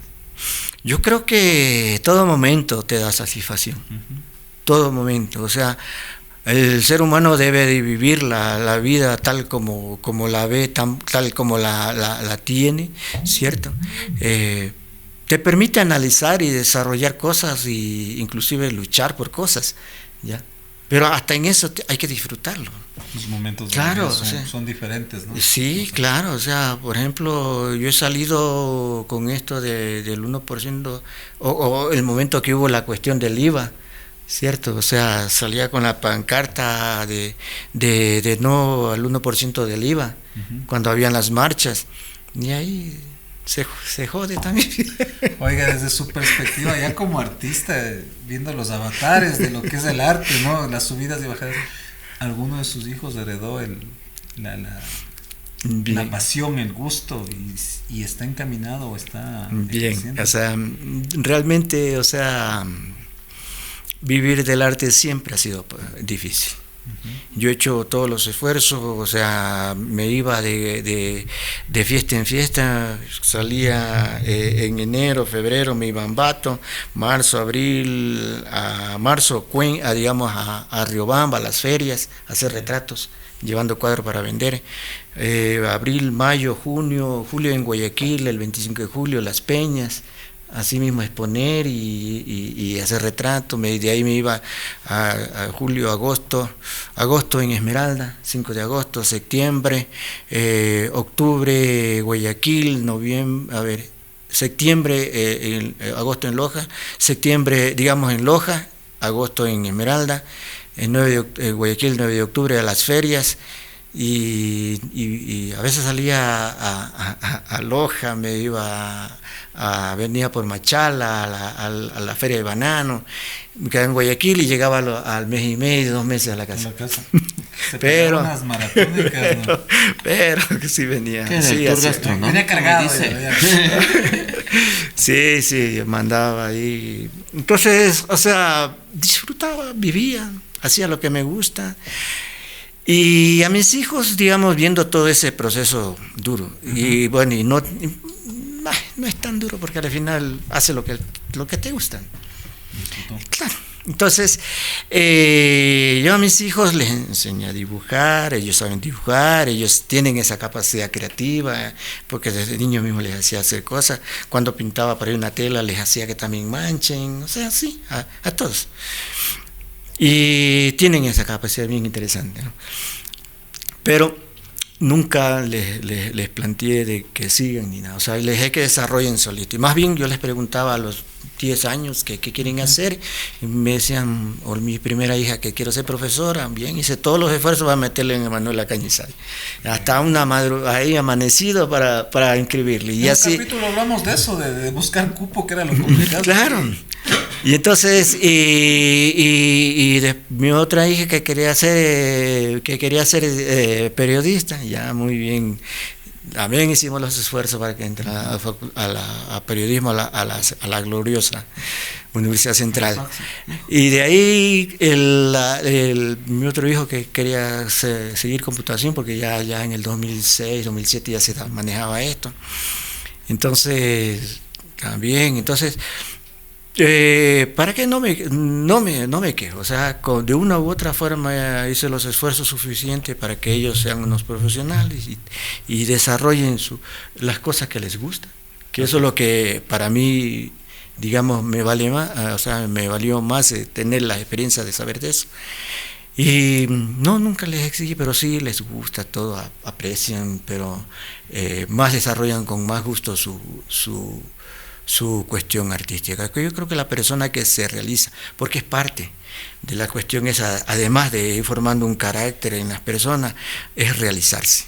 Yo creo que todo momento te da satisfacción, todo momento, o sea, el ser humano debe de vivir la vida tal como la ve, tal como la tiene, ¿cierto? Te permite analizar y desarrollar cosas e inclusive luchar por cosas, ¿ya? Pero hasta en eso hay que disfrutarlo. Los momentos de Claro, vida son diferentes, ¿no? Sí, claro, o sea, por ejemplo, yo he salido con esto del 1%, o el momento que hubo la cuestión del IVA, ¿cierto? O sea, salía con la pancarta de no al 1% del IVA, cuando habían las marchas, y ahí se jode también. Oiga, desde su perspectiva, ya como artista, viendo los avatares de lo que es el arte, ¿no? Las subidas y bajadas, ¿alguno de sus hijos heredó la pasión, el gusto y está encaminado o está bien? ejerciendo? O sea, realmente, o sea, vivir del arte siempre ha sido difícil. Yo he hecho todos los esfuerzos, o sea, me iba de fiesta en fiesta, salía en enero, febrero, me iba a Ambato, marzo, abril, digamos a Riobamba, a las ferias, a hacer retratos, llevando cuadros para vender. Abril, mayo, junio, julio en Guayaquil, el 25 de julio, Las Peñas. Así mismo exponer y hacer retrato. De ahí me iba a julio, agosto en Esmeralda, 5 de agosto, septiembre, octubre Guayaquil, septiembre, agosto en Loja, septiembre digamos en Loja, agosto en Esmeralda, Guayaquil 9 de octubre a las ferias. Y a veces salía a Loja, me iba venía por Machala, a la feria de banano, me quedaba en Guayaquil y llegaba al mes y medio, 2 meses a la casa. Pero unas maratónicas, ¿no? Pero que sí venía. ¿Qué era sí, el tour gastronómico? Venía cargado. Sí, mandaba ahí. Entonces, o sea, disfrutaba, vivía, hacía lo que me gusta. Y a mis hijos, digamos, viendo todo ese proceso duro, y bueno, y no es tan duro porque al final hace lo que te gusta. Claro. Entonces, yo a mis hijos les enseñé a dibujar, ellos saben dibujar, ellos tienen esa capacidad creativa, porque desde niños mismos les hacía hacer cosas. Cuando pintaba por ahí una tela, les hacía que también manchen, o sea, sí, a todos. Y tienen esa capacidad bien interesante, ¿no? Pero nunca les planteé de que sigan ni nada, o sea, les dejé que desarrollen solito. Y más bien yo les preguntaba a los 10 años qué quieren hacer, y me decían, o mi primera hija, que quiero ser profesora, bien, hice todos los esfuerzos para meterle en Emanuela Cañizares, hasta ahí amanecido para inscribirle. Y en así, el capítulo hablamos de eso, de buscar cupo, que era lo complicado. Claro. Y entonces, mi otra hija que quería ser periodista, ya muy bien, también hicimos los esfuerzos para que entrara a periodismo a la gloriosa Universidad Central. Y de ahí mi otro hijo que quería seguir computación, porque ya en el 2006, 2007 ya se manejaba esto. Entonces, también, para que no me quejo, o sea, de una u otra forma hice los esfuerzos suficientes para que ellos sean unos profesionales y desarrollen las cosas que les gustan, que eso es lo que para mí, digamos, me vale más, o sea, me valió más tener la experiencia de saber de eso. Y no, nunca les exigí, pero sí les gusta todo, aprecian, pero más desarrollan con más gusto su cuestión artística. Yo creo que la persona que se realiza, porque es parte de la cuestión esa, además de ir formando un carácter en las personas, es realizarse.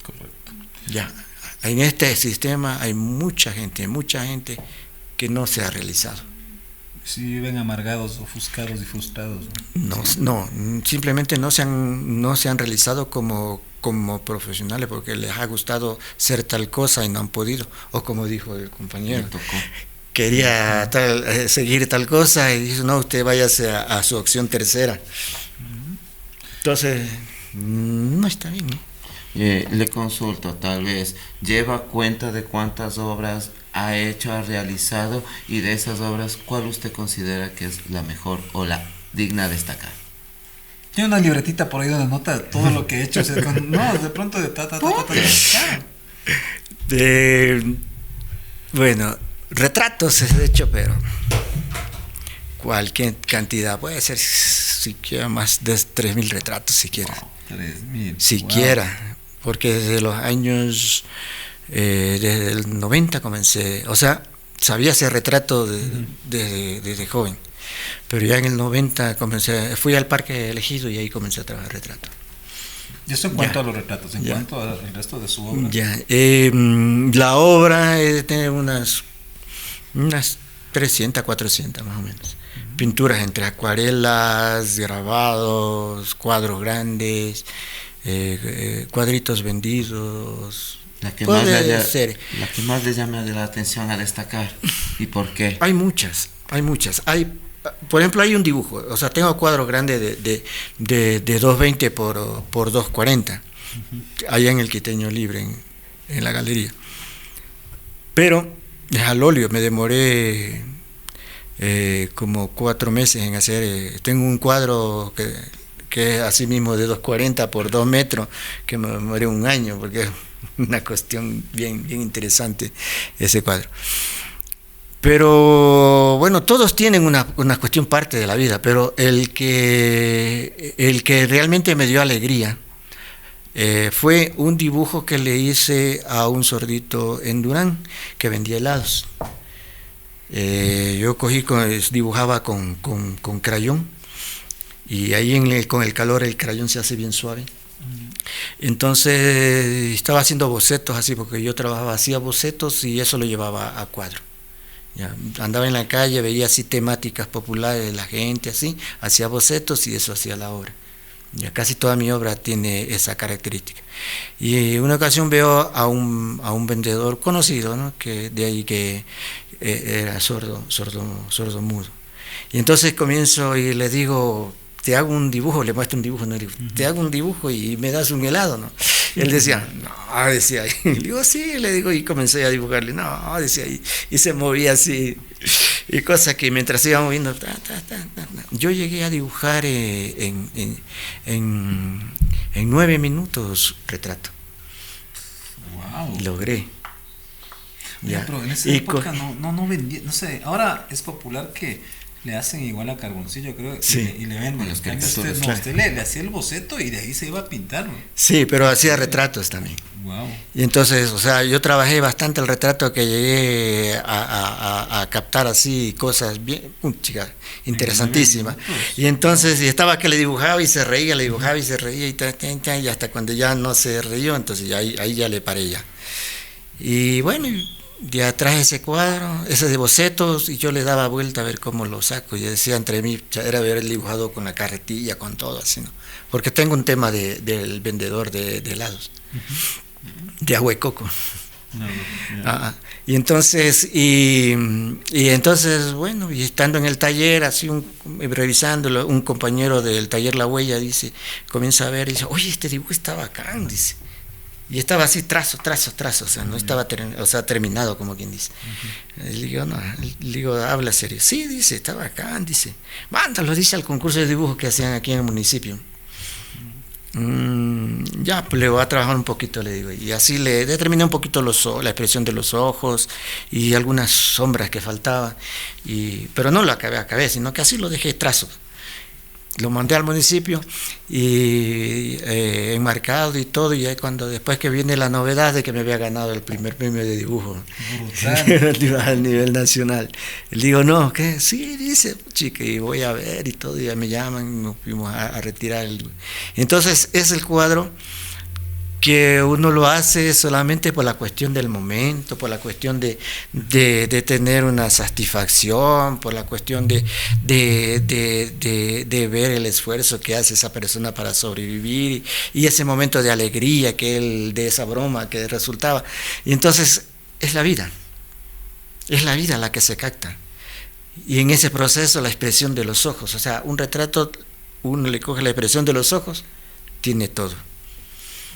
Correcto. Ya, en este sistema hay mucha gente que no se ha realizado. Si viven amargados, ofuscados y frustrados. No, simplemente no se han realizado como profesionales porque les ha gustado ser tal cosa y no han podido. O como dijo el compañero, quería seguir tal cosa y dice, no, usted váyase a su opción tercera. Entonces, no está bien, ¿no? Le consulto, tal vez, ¿lleva cuenta de cuántas obras ha hecho, ha realizado, y de esas obras, cuál usted considera que es la mejor o la digna de destacar? Tiene una libretita por ahí donde anota todo lo que he hecho. O sea, no, de pronto de Bueno, retratos he hecho, pero cualquier cantidad, puede ser siquiera más de 3.000 retratos, siquiera. 3.000. Siquiera, porque desde los años, desde el 90 comencé, o sea, sabía hacer retrato desde joven, pero ya en el 90 fui al Parque Elegido y ahí comencé a trabajar retrato. Y eso en cuanto a los retratos, en cuanto al resto de su obra. Ya, la obra tiene unas 300, 400 más o menos. Pinturas entre acuarelas, grabados, cuadros grandes, cuadritos vendidos. La que más le llama la atención a destacar. ¿Y por qué? Hay muchas. Por ejemplo, hay un dibujo, o sea, tengo cuadros grandes de 220 por 240, allá en el Quiteño Libre, en la galería. Pero es al óleo, me demoré como 4 meses en hacer. Tengo un cuadro que es así mismo de 240 por 2 metros, que me demoré 1 año, porque es una cuestión bien interesante ese cuadro. Pero bueno, todos tienen una cuestión parte de la vida, pero el que realmente me dio alegría fue un dibujo que le hice a un sordito en Durán que vendía helados. Yo dibujaba con crayón, y ahí con el calor el crayón se hace bien suave. Entonces estaba haciendo bocetos así, porque yo hacía bocetos y eso lo llevaba a cuadro. Ya, andaba en la calle, veía así temáticas populares de la gente, así, hacía bocetos y eso hacía la obra. Ya casi toda mi obra tiene esa característica. Y una ocasión veo a un vendedor conocido, ¿no? Que de ahí que era sordo mudo. Y entonces comienzo y le digo, te hago un dibujo, le muestro un dibujo, no le digo, te hago un dibujo y me das un helado, ¿no? Y él decía, no, decía, y le digo, sí, le digo, y comencé a dibujarle, no, decía, y se movía así, y cosa que mientras iba moviendo, yo llegué a dibujar en 9 minutos retrato. Wow. Logré. Ya. Pero en esa época no vendía, no sé, ahora es popular que le hacen igual a carboncillo, creo, sí. y le venden. Usted le hacía el boceto y de ahí se iba a pintar, ¿no? Sí, pero hacía retratos también. Wow. Y entonces, o sea, yo trabajé bastante el retrato, que llegué a captar así cosas bien, interesantísimas. Y entonces, y estaba que le dibujaba y se reía, le dibujaba y se reía, y hasta cuando ya no se reyó, entonces ahí ya le paré ya. Y bueno, ya traje ese cuadro, ese de bocetos, y yo le daba vuelta a ver cómo lo saco. Y decía entre mí, era haber dibujado con la carretilla, con todo así, ¿no? Porque tengo un tema del vendedor de helados, de agua y coco. Y entonces, bueno, y estando en el taller, así revisándolo, un compañero del taller La Huella comienza a ver y dice, oye, este dibujo está bacán, dice. Y estaba así, trazo, o sea, no estaba terminado, como quien dice. Le digo, habla serio. Sí, dice, está bacán, dice. Mándalo, dice, al concurso de dibujo que hacían aquí en el municipio. Ya, pues le voy a trabajar un poquito, le digo. Y así le determiné un poquito la expresión de los ojos y algunas sombras que faltaban. Pero no lo acabé, sino que así lo dejé trazo. lo mandé al municipio y enmarcado y todo, y ahí después que viene la novedad de que me había ganado el primer premio de dibujo a nivel nacional, le digo, no, ¿qué? Sí, dice, chica, y voy a ver y todo, y ya me llaman, y nos fuimos a retirar entonces es el cuadro que uno lo hace solamente por la cuestión del momento, por la cuestión de tener una satisfacción, por la cuestión de ver el esfuerzo que hace esa persona para sobrevivir y ese momento de alegría de esa broma que resultaba. Y entonces es la vida la que se capta. Y en ese proceso la expresión de los ojos, o sea, un retrato, uno le coge la expresión de los ojos, tiene todo.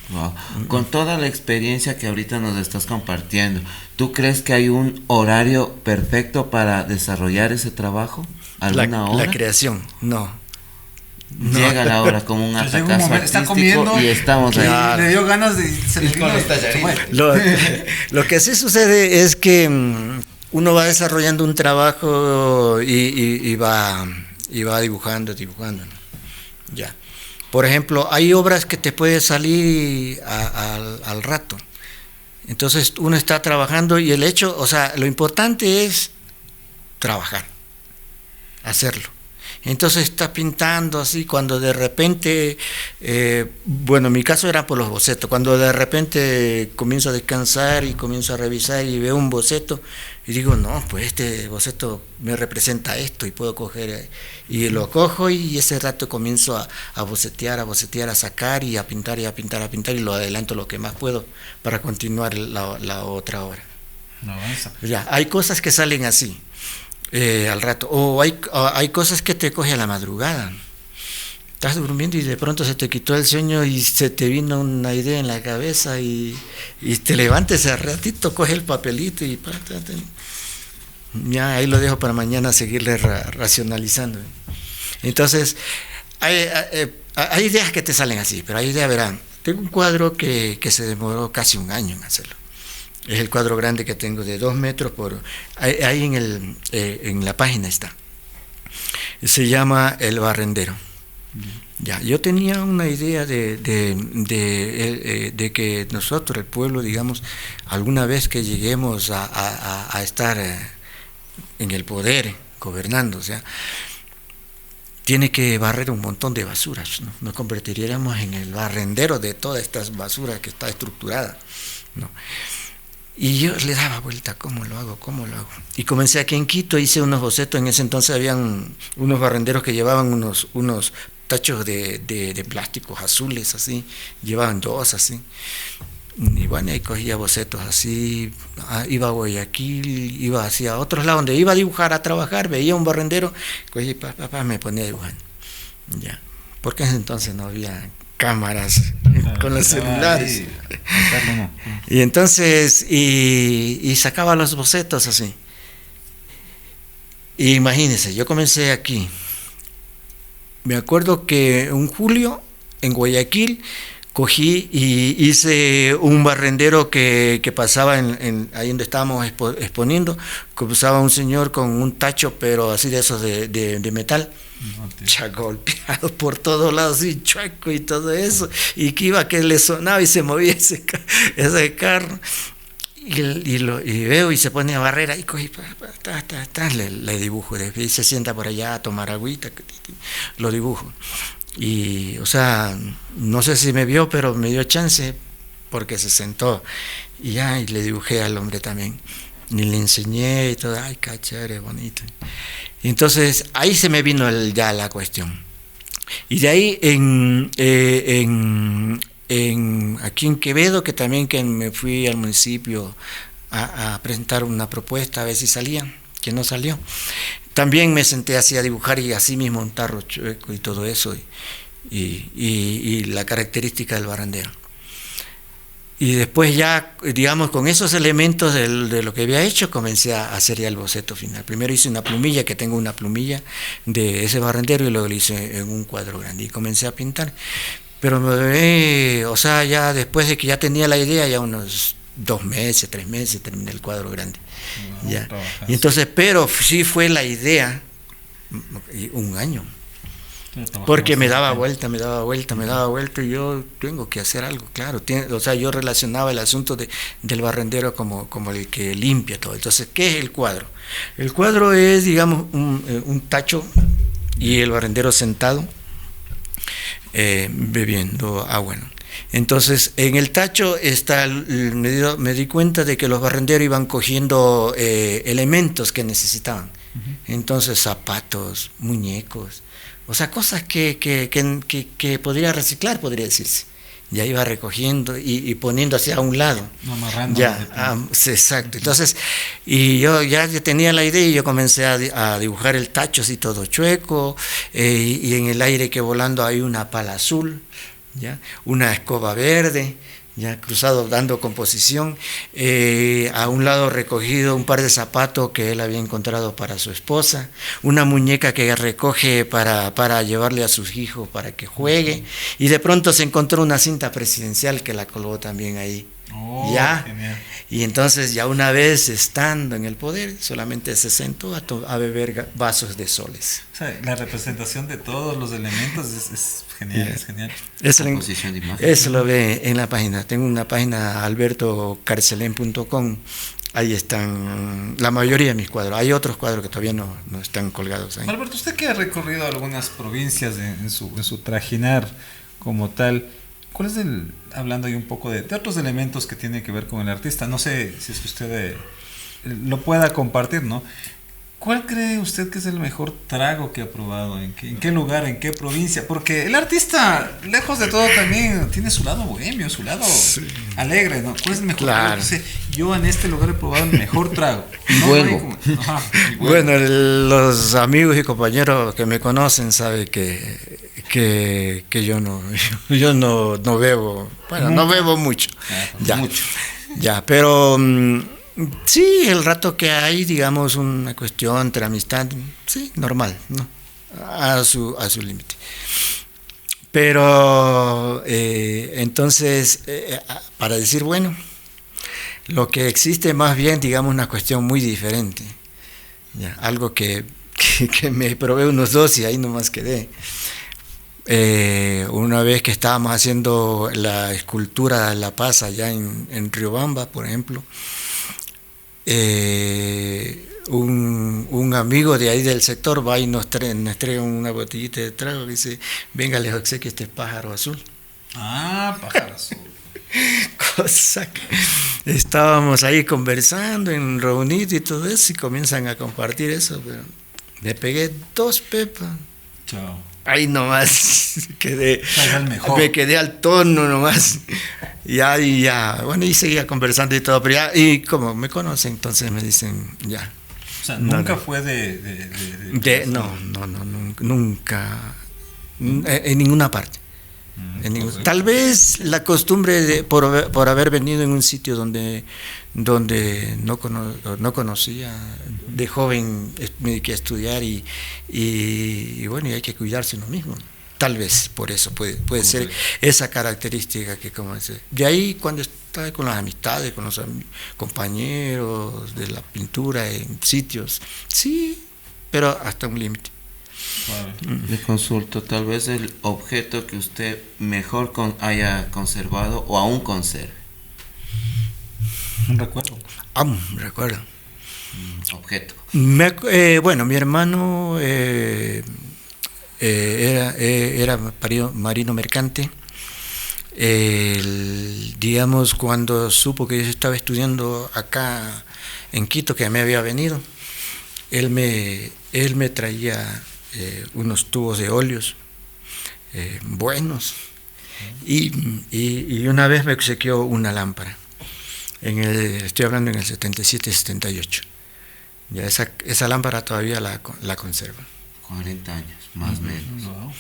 Wow. Con toda la experiencia que ahorita nos estás compartiendo, ¿tú crees que hay un horario perfecto para desarrollar ese trabajo? ¿Alguna hora? La creación, no. Llega la hora como un Llega un atacazo momento, está artístico comiendo y estamos ahí. Claro. Le dio ganas de... Se le vino, se muere. Lo que sí sucede es que uno va desarrollando un trabajo y va dibujando, ¿no? Ya. Por ejemplo, hay obras que te puede salir al rato. Entonces uno está trabajando y el hecho, o sea, lo importante es trabajar, hacerlo. Entonces está pintando así, cuando de repente, bueno, en mi caso era por los bocetos, cuando de repente comienzo a descansar y comienzo a revisar y veo un boceto y digo, no, pues este boceto me representa esto y puedo coger, y lo cojo y ese rato comienzo a bocetear, a sacar y a pintar y lo adelanto lo que más puedo para continuar la otra obra. No avanza. Ya, hay cosas que salen así. Al rato, o hay cosas que te coge a la madrugada, estás durmiendo y de pronto se te quitó el sueño y se te vino una idea en la cabeza y te levantes al ratito, coge el papelito y ya ahí lo dejo para mañana seguirle racionalizando. Entonces hay ideas que te salen así, pero hay ideas, verán, tengo un cuadro que se demoró casi un año en hacerlo. Es el cuadro grande que tengo de 2 metros por... Ahí en la página está. Se llama El Barrendero. Ya, yo tenía una idea de que nosotros, el pueblo, digamos, alguna vez que lleguemos a estar en el poder, gobernando, o sea, tiene que barrer un montón de basuras, ¿no? Nos convertiríamos en el barrendero de todas estas basuras que está estructurada, ¿no? Y yo le daba vuelta, ¿cómo lo hago? Y comencé aquí en Quito, hice unos bocetos, en ese entonces habían unos barrenderos que llevaban unos tachos de plásticos azules, así, llevaban 2 así. Y bueno, ahí cogía bocetos así, iba a Guayaquil, iba hacia otros lados, donde iba a dibujar, a trabajar, veía un barrendero, cogía y me ponía a dibujar. Ya, porque en ese entonces no había cámaras con los celulares. Y entonces, y sacaba los bocetos así. Y imagínense, yo comencé aquí. Me acuerdo que en julio, en Guayaquil, cogí y hice un barrendero que pasaba ahí donde estábamos exponiendo, cruzaba un señor con un tacho, pero así de esos de metal, ya golpeado por todos lados, así chueco y todo eso, y que iba, que le sonaba y se movía ese carro, y veo y se pone a barrer ahí, cogí, le dibujo, y se sienta por allá a tomar agüita, lo dibujo. Y, o sea, no sé si me vio, pero me dio chance porque se sentó y ya, y le dibujé al hombre también y le enseñé y todo, ay, chévere, bonito. Y entonces ahí se me vino ya la cuestión. Y de ahí aquí en Quevedo, que también que me fui al municipio a presentar una propuesta a ver si salía, que no salió. También me senté así a dibujar y así mismo un tarro chueco y todo eso, y la característica del barrendero. Y después ya, digamos, con esos elementos de lo que había hecho, comencé a hacer ya el boceto final. Primero hice una plumilla, que tengo una plumilla de ese barrendero, y luego lo hice en un cuadro grande y comencé a pintar. Pero o sea, ya después de que ya tenía la idea, ya unos 2 meses, 3 meses, terminé el cuadro grande. Ya. Y entonces, pero sí fue la idea un año. Porque me daba vuelta, y yo tengo que hacer algo, claro. O sea, yo relacionaba el asunto del barrendero como el que limpia todo. Entonces, ¿qué es el cuadro? El cuadro es, digamos, un tacho y el barrendero sentado bebiendo agua, ¿no? Entonces, en el tacho me di cuenta de que los barrenderos iban cogiendo elementos que necesitaban. Entonces, zapatos, muñecos, o sea, cosas que podría reciclar, podría decirse. Ya iba recogiendo y poniendo hacia un lado. Amarrando. Ya, exacto. Entonces, y yo ya tenía la idea y yo comencé a dibujar el tacho así todo chueco, y en el aire que volando hay una pala azul, ya, una escoba verde, ya cruzado dando composición, a un lado recogido un par de zapatos que él había encontrado para su esposa, una muñeca que recoge para llevarle a sus hijos para que juegue, y de pronto se encontró una cinta presidencial que la colgó también ahí. Ya, genial. Y entonces ya una vez estando en el poder, solamente se sentó a beber vasos de soles. O sea, la representación de todos los elementos es genial, es genial. Eso lo ve en la página. Tengo una página, albertocarcelen.com. Ahí están la mayoría de mis cuadros. Hay otros cuadros que todavía no están colgados ahí. Alberto, usted que ha recorrido algunas provincias en su trajinar como tal, ¿cuál es hablando ahí un poco de otros elementos que tienen que ver con el artista? No sé si es que usted lo pueda compartir, ¿no? ¿Cuál cree usted que es el mejor trago que ha probado? ¿En qué lugar? ¿En qué provincia? Porque el artista, lejos de todo, también tiene su lado bohemio, su lado alegre, ¿no? ¿Cuál es el mejor trago? Yo en este lugar he probado el mejor trago. Bueno, los amigos y compañeros que me conocen saben que yo no bebo, bueno, no bebo mucho, pero sí, el rato que hay, digamos, una cuestión entre amistad, sí, normal, ¿no? A su límite. Pero entonces, para decir, bueno, lo que existe más bien, digamos, una cuestión muy diferente, ¿ya? Algo que me probé unos dos y ahí nomás quedé. Una vez que estábamos haciendo la escultura de La Paz allá en Riobamba, por ejemplo, un amigo de ahí del sector va y nos trae una botellita de trago y dice, venga, les obsequio este pájaro azul. Pájaro azul. Cosa que estábamos ahí conversando en reunido y todo eso, y comienzan a compartir eso, pero me pegué 2 pepas. Chao. Ahí nomás me quedé al tono nomás. Ya, bueno, y seguía conversando y todo, pero ya, y como me conocen, entonces me dicen, ya. O sea, nunca fue no, nunca, en ninguna parte. Tal vez la costumbre por haber venido en un sitio donde no conocía, de joven me dediqué a estudiar y bueno, y hay que cuidarse uno mismo. Tal vez por eso puede ser esa característica que, como dice, de ahí cuando estaba con las amistades, con los compañeros de la pintura en sitios, sí, pero hasta un límite. Le consulto, tal vez el objeto que usted mejor haya conservado o aún conserve. Un recuerdo. Recuerdo. Objeto. Bueno, mi hermano era marino mercante. Digamos, cuando supo que yo estaba estudiando acá en Quito, que me había venido, él me traía unos tubos de óleos buenos, y una vez me obsequió una lámpara. Estoy hablando en el 77-78. Ya esa lámpara todavía la conservo. 40 años, más o menos. Wow.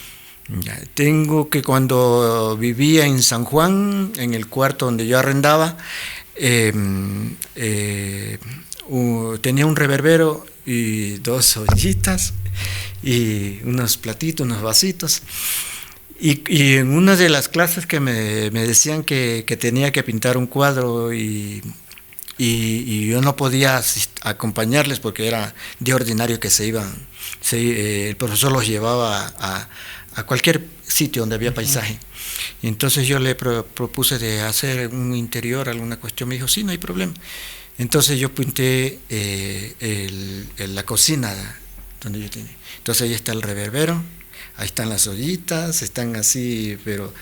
Ya, tengo que cuando vivía en San Juan, en el cuarto donde yo arrendaba, tenía un reverbero y 2 ollitas y unos platitos, unos vasitos. Y en una de las clases que me decían que tenía que pintar un cuadro y y yo no podía acompañarles porque era de ordinario que el profesor los llevaba a cualquier sitio donde había paisaje. Y entonces yo le propuse de hacer un interior, alguna cuestión, me dijo, sí, no hay problema. Entonces yo pinté la cocina donde yo tenía. Entonces ahí está el reverbero, ahí están las ollitas, están así, pero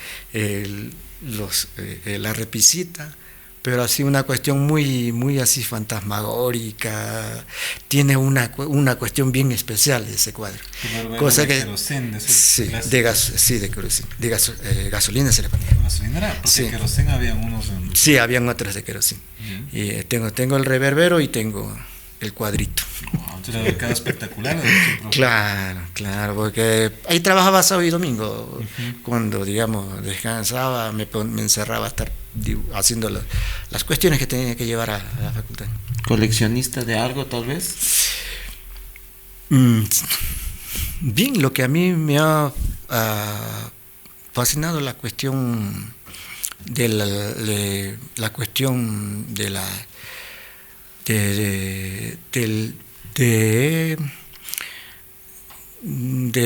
la repisita, pero así una cuestión muy así fantasmagórica, tiene una cuestión bien especial de ese cuadro. Cosa que sí, de queroseno, gasolina se le ponía. ¿Gasolina era? Porque Sí. queroseno habían unos... Sí, habían otras de queroseno. Y tengo el reverbero y tengo el cuadrito. Wow, entonces le queda espectacular. Claro, porque ahí trabajaba sábado y domingo. Cuando, digamos, descansaba, me encerraba a estar haciendo las cuestiones que tenía que llevar a la facultad. ¿Coleccionista de algo, tal vez? Bien, lo que a mí me ha fascinado la cuestión de la cuestión de la de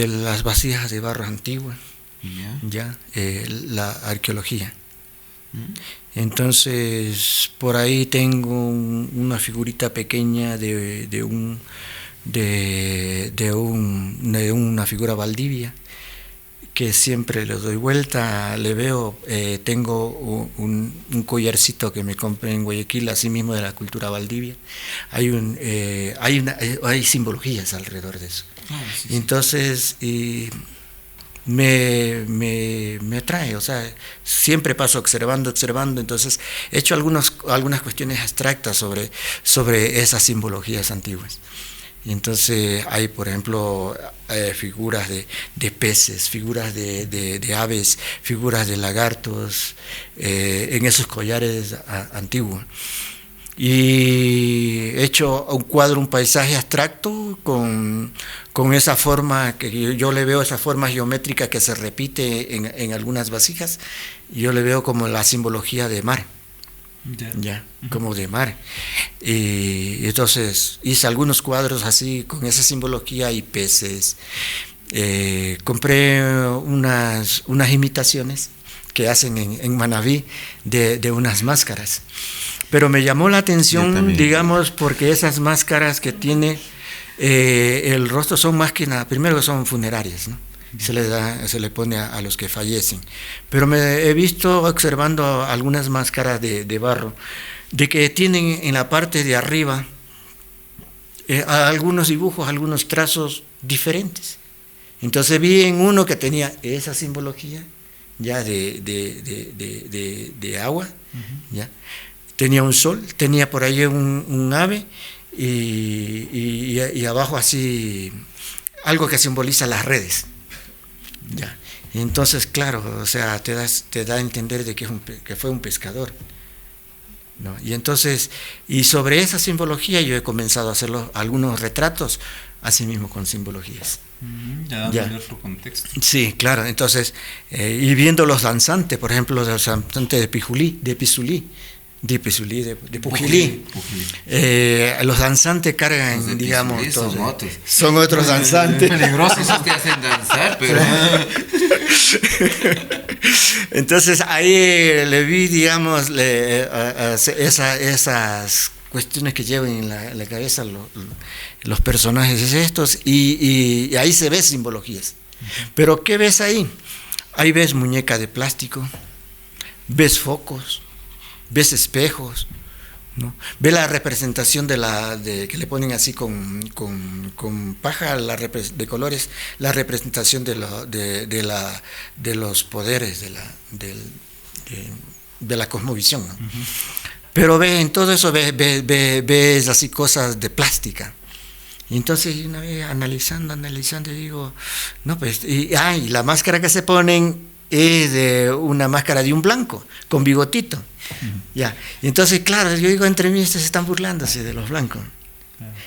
las vasijas de barro antiguas, la arqueología. Entonces, por ahí tengo una figurita pequeña de una figura Valdivia, que siempre le doy vuelta, le veo, tengo un collarcito que me compré en Guayaquil, así mismo de la cultura Valdivia. Hay simbologías alrededor de eso. Sí. Entonces, me atrae, o sea, siempre paso observando, entonces he hecho algunas cuestiones abstractas sobre esas simbologías antiguas. Y entonces hay, por ejemplo, figuras de peces, figuras de aves, figuras de lagartos en esos collares antiguos. Y he hecho un cuadro, un paisaje abstracto con esa forma, que yo le veo esa forma geométrica que se repite en algunas vasijas, y yo le veo como la simbología de mar. Como de mar. Y entonces hice algunos cuadros así con esa simbología y peces. Compré unas imitaciones que hacen en Manabí de unas máscaras. Pero me llamó la atención, digamos, porque esas máscaras que tiene el rostro son más que nada, primero son funerarias, ¿no? Se le pone a los que fallecen. Pero me he visto observando algunas máscaras de barro, de que tienen en la parte de arriba algunos dibujos, algunos trazos diferentes. Entonces vi en uno que tenía esa simbología ya de agua, ya. Tenía un sol, tenía por ahí un ave y abajo así algo que simboliza las redes. Ya. Y entonces, claro, o sea, te da a entender de que fue un pescador, ¿no? Y entonces, y sobre esa simbología yo he comenzado a hacer algunos retratos, así mismo con simbologías. Ya dando otro contexto. Sí, claro. Entonces, y viendo los danzantes, por ejemplo, los danzantes de Pujilí, los danzantes cargan, digamos, son otros danzantes. Peligrosos esos que hacen danzar, pero... Entonces ahí le vi, digamos, esas cuestiones que llevan en la cabeza los personajes estos, y ahí se ve simbologías. Pero ¿qué ves ahí? Ahí ves muñeca de plástico, ves focos, ves espejos, ¿no? Ves la representación que le ponen así con paja de colores, la representación de los poderes de la cosmovisión, ¿no? Pero en todo eso ves así cosas de plástica. Y entonces una vez analizando digo, no, pues, y la máscara que se ponen es de una máscara de un blanco, con bigotito. Ya. Y entonces, claro, yo digo, entre mí se están burlándose de los blancos.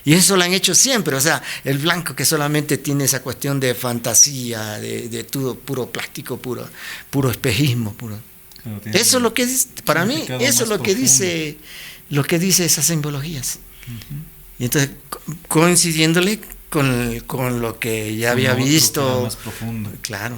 Y eso lo han hecho siempre, o sea, el blanco que solamente tiene esa cuestión de fantasía, de todo puro plástico, puro espejismo, puro. Eso es lo que dice, para mí, eso es lo que dice lo que dice esas simbologías. Y entonces, coincidiéndole con lo que ya había Otro visto. que era más profundo. Claro.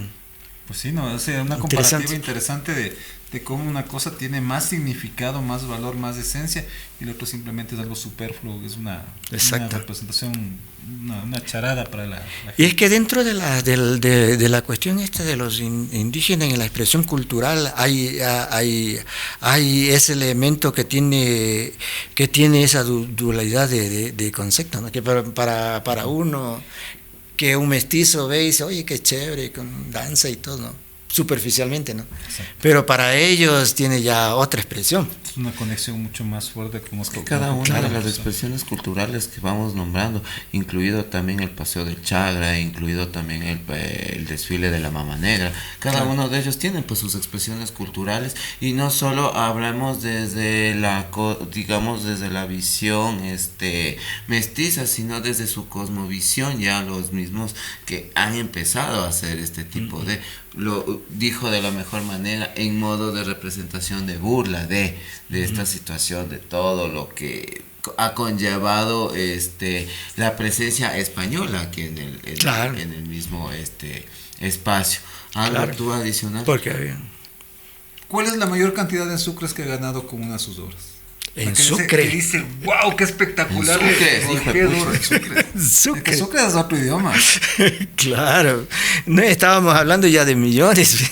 Pues sí, no, o sea, una comparativa interesante de cómo una cosa tiene más significado, más valor, más esencia, y el otro simplemente es algo superfluo, es una representación, una charada para la gente. Y es que dentro de la cuestión esta de los indígenas en la expresión cultural hay ese elemento que tiene esa dualidad de conceptos, ¿no? Que para uno, que un mestizo ve y dice, oye, qué chévere, con danza y todo, ¿no? Superficialmente, ¿no? Exacto. Pero para ellos tiene ya otra expresión. Es una conexión mucho más fuerte con Cada una de las expresiones expresiones culturales que vamos nombrando, incluido también el Paseo del Chagra, incluido también el desfile de la Mama Negra, cada uno de ellos tiene pues sus expresiones culturales, y no solo hablamos desde desde la visión mestiza, sino desde su cosmovisión, ya los mismos que han empezado a hacer este tipo de, lo dijo de la mejor manera, en modo de representación, de burla de esta situación, de todo lo que ha conllevado la presencia española aquí en el mismo espacio. Algo tú adicional. Porque ¿Cuál es la mayor cantidad de sucres que ha ganado con una de sus obras? en Que Sucre. dice, wow, qué espectacular. En Sucre, hijo de Qué pucha. duro, en Sucre. Sucre. Es que Sucre es otro idioma. Claro, no estábamos hablando ya de millones.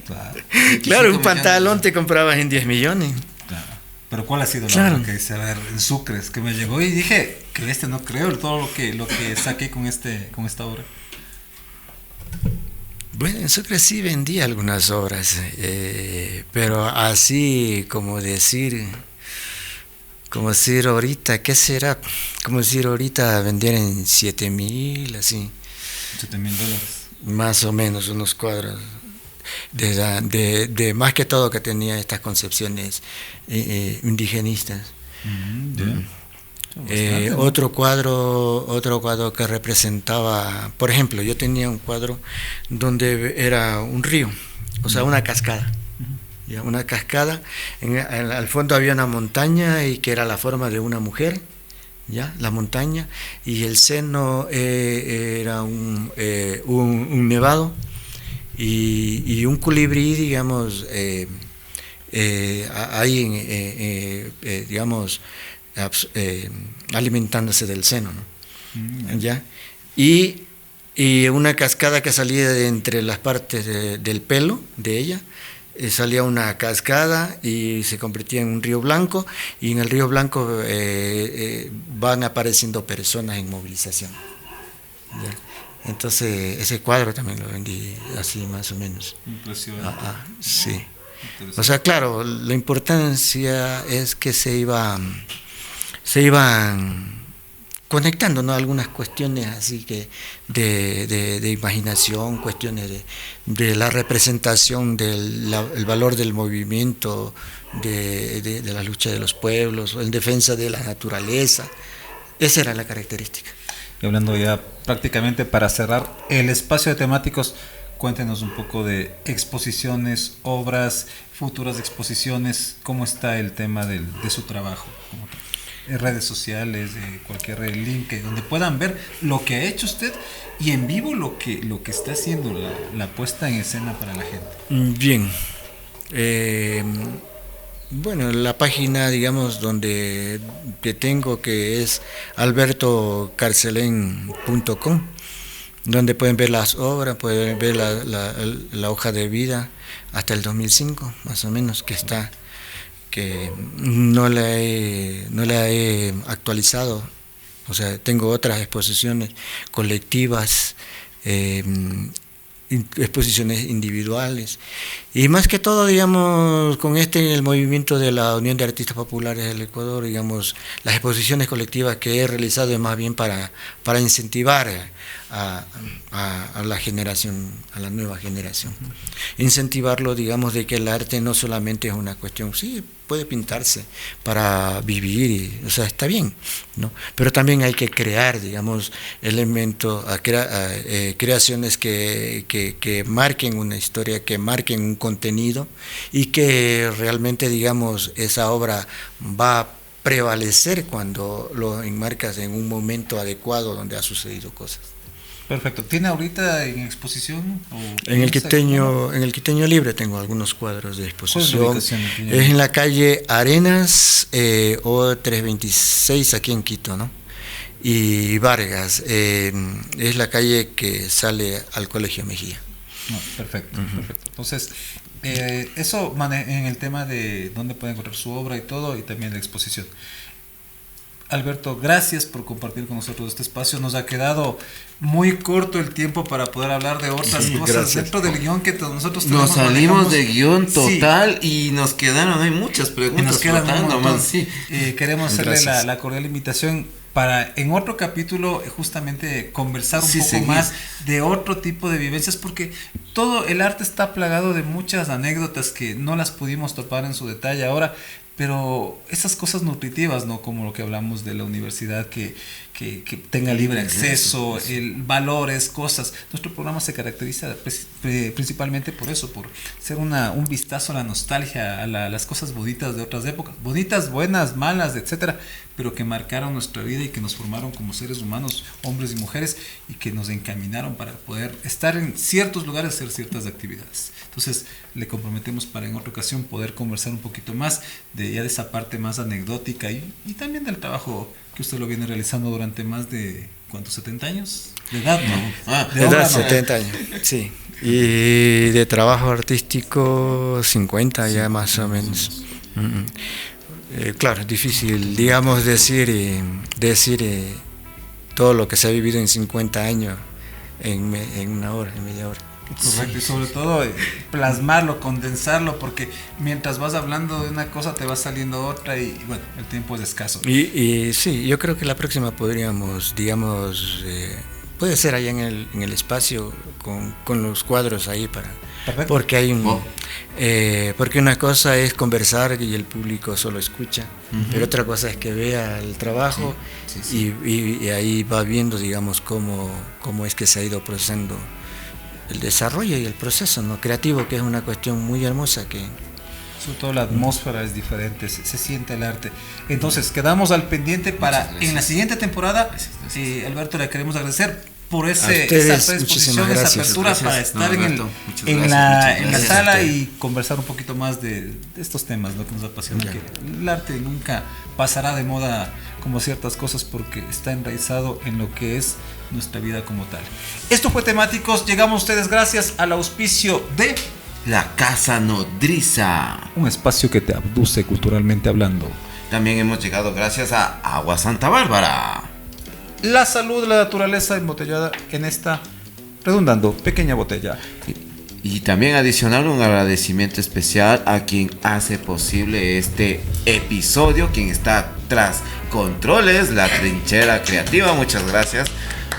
Claro, Claro, un pantalón te comprabas en 10 millones. claro. Pero ¿cuál ha sido la Claro. obra que dice, a ver, en Sucres, que me llegó y dije, que no creo todo lo que saqué con esta obra? Bueno, en Sucre sí vendí algunas obras, pero así como decir ahorita, ¿qué será? Como decir ahorita vender en 7,000, así, $7,000. más o menos, unos cuadros. De más que todo que tenía estas concepciones indigenistas. Otro cuadro que representaba, por ejemplo, yo tenía un cuadro donde era un río, o sea, una cascada. Ya, una cascada, al fondo había una montaña y que era la forma de una mujer, ya, la montaña, y el seno era un nevado y un colibrí, digamos, ahí, digamos, alimentándose del seno, ¿no? ¿Ya? Y una cascada que salía de entre las partes del pelo de ella, salía una cascada y se convertía en un río blanco, y en el río blanco van apareciendo personas en movilización. ¿Ya? Entonces ese cuadro también lo vendí así más o menos. Impresionante. Sí. O sea, claro, la importancia es que se iban conectando, ¿no? Algunas cuestiones así que de imaginación, cuestiones de la representación del el valor del movimiento, de la lucha de los pueblos, en defensa de la naturaleza. Esa era la característica. Y hablando ya prácticamente para cerrar el espacio de temáticos, cuéntenos un poco de exposiciones, obras, futuras exposiciones, cómo está el tema de su trabajo, en redes sociales, cualquier link donde puedan ver lo que ha hecho usted y en vivo lo que está haciendo, la puesta en escena para la gente. Bien. Bueno, la página, digamos, donde que tengo, que es albertocarcelen.com, donde pueden ver las obras, pueden ver la hoja de vida hasta el 2005, más o menos, que está, que no la he actualizado. O sea, tengo otras exposiciones colectivas, exposiciones individuales, y más que todo, digamos, con el movimiento de la Unión de Artistas Populares del Ecuador, digamos, las exposiciones colectivas que he realizado es más bien para incentivar a la generación, a la nueva generación. Incentivarlo, digamos, de que el arte no solamente es una cuestión, sí, puede pintarse para vivir, o sea, está bien, ¿no? Pero también hay que crear, digamos, elementos, creaciones que marquen una historia, que marquen un contenido y que realmente, digamos, esa obra va a prevalecer cuando lo enmarcas en un momento adecuado donde ha sucedido cosas. Perfecto. ¿Tiene ahorita en exposición? En el Quiteño Libre tengo algunos cuadros de exposición. ¿Cuál es la ubicación? Es en la calle Arenas, O326, aquí en Quito, ¿no? Y Vargas, es la calle que sale al Colegio Mejía. No, perfecto, perfecto. Entonces, eso en el tema de dónde pueden encontrar su obra y todo, y también la exposición. Alberto, gracias por compartir con nosotros este espacio. Nos ha quedado muy corto el tiempo para poder hablar de otras cosas gracias. dentro del guión que nosotros Nos salimos de guión Sí. total y nos quedaron, hay muchas Y preguntas nos quedan un flotando, montón. man, sí. Queremos hacerle Gracias. la cordial invitación para en otro capítulo justamente conversar un Sí, poco seguir. más de otro tipo de vivencias, porque todo el arte está plagado de muchas anécdotas que no las pudimos topar en su detalle ahora, pero esas cosas nutritivas, ¿no? Como lo que hablamos de la universidad, que tenga libre acceso, valores, cosas. Nuestro programa se caracteriza principalmente por eso, por ser un vistazo a la nostalgia, a las cosas bonitas de otras épocas, bonitas, buenas, malas, etcétera, pero que marcaron nuestra vida y que nos formaron como seres humanos, hombres y mujeres, y que nos encaminaron para poder estar en ciertos lugares, hacer ciertas actividades. Entonces, le comprometemos para en otra ocasión poder conversar un poquito más de esa parte más anecdótica y también del trabajo que usted lo viene realizando durante más de, ¿cuántos? ¿70 años? De edad, ¿no? De obra, edad, ¿no? 70 años, sí. Y de trabajo artístico, 50 ya más o menos. Claro, es difícil, digamos, decir todo lo que se ha vivido en 50 años en una hora, en media hora. Correcto, y sobre todo plasmarlo, condensarlo, porque mientras vas hablando de una cosa te va saliendo otra y bueno, el tiempo es escaso. Y sí, yo creo que la próxima podríamos, digamos, puede ser allá en el espacio con los cuadros ahí Perfecto. porque hay porque una cosa es conversar y el público solo escucha, pero otra cosa es que vea el trabajo y ahí va viendo, digamos, cómo es que se ha ido procesando el desarrollo y el proceso, ¿no? Creativo, que es una cuestión muy hermosa que... Sobre todo la atmósfera es diferente, se siente el arte. Entonces, quedamos al pendiente para en la siguiente temporada. Alberto, le queremos agradecer por esa predisposición, esa apertura para estar en la sala y conversar un poquito más de estos temas, lo que nos apasiona, que el arte nunca pasará de moda como ciertas cosas porque está enraizado en lo que es nuestra vida como tal. Esto fue Temáticos, llegamos a ustedes gracias al auspicio de La Casa Nodriza. Un espacio que te abduce culturalmente hablando. También hemos llegado gracias a Agua Santa Bárbara. la salud de la naturaleza embotellada en esta, redundando, pequeña botella. Y también adicional un agradecimiento especial a quien hace posible este episodio, quien está tras controles, la trinchera creativa. Muchas gracias.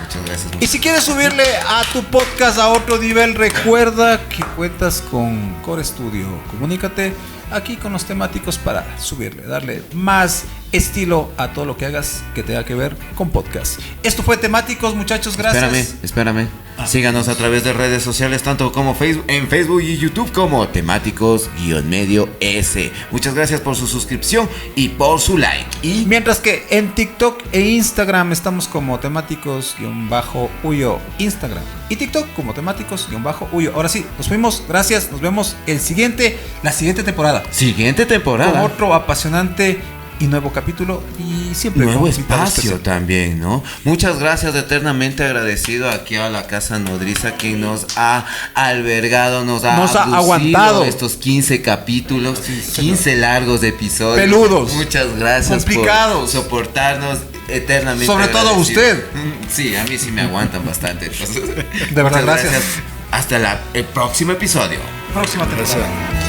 Muchas gracias. Y si quieres subirle a tu podcast a otro nivel, recuerda que cuentas con Core Studio. Comunícate aquí con los temáticos para subirle, darle más estilo a todo lo que hagas que tenga que ver con podcast. Esto fue Temáticos, muchachos, gracias. Espérame. Síganos a través de redes sociales, tanto como en Facebook y YouTube como Temáticos-S. Muchas gracias por su suscripción y por su like. Y Mientras que en TikTok e Instagram estamos como Temáticos-Huyo. Instagram y TikTok como Temáticos-Huyo. Ahora sí, nos fuimos, gracias, nos vemos la siguiente temporada. siguiente Con temporada. otro apasionante y nuevo capítulo y siempre Nuevo con invitado espacio especial. también, ¿no? Muchas gracias, eternamente agradecido aquí a la Casa Nodriza, quien nos ha albergado, nos ha abducido aguantado estos 15 capítulos, 15 largos episodios. Peludos. Muchas gracias Complicados. por soportarnos eternamente. Sobre todo a agradecido. usted. Sí, a mí sí me aguantan bastante. Entonces, De verdad, muchas gracias. Hasta el próximo episodio. Próxima temporada.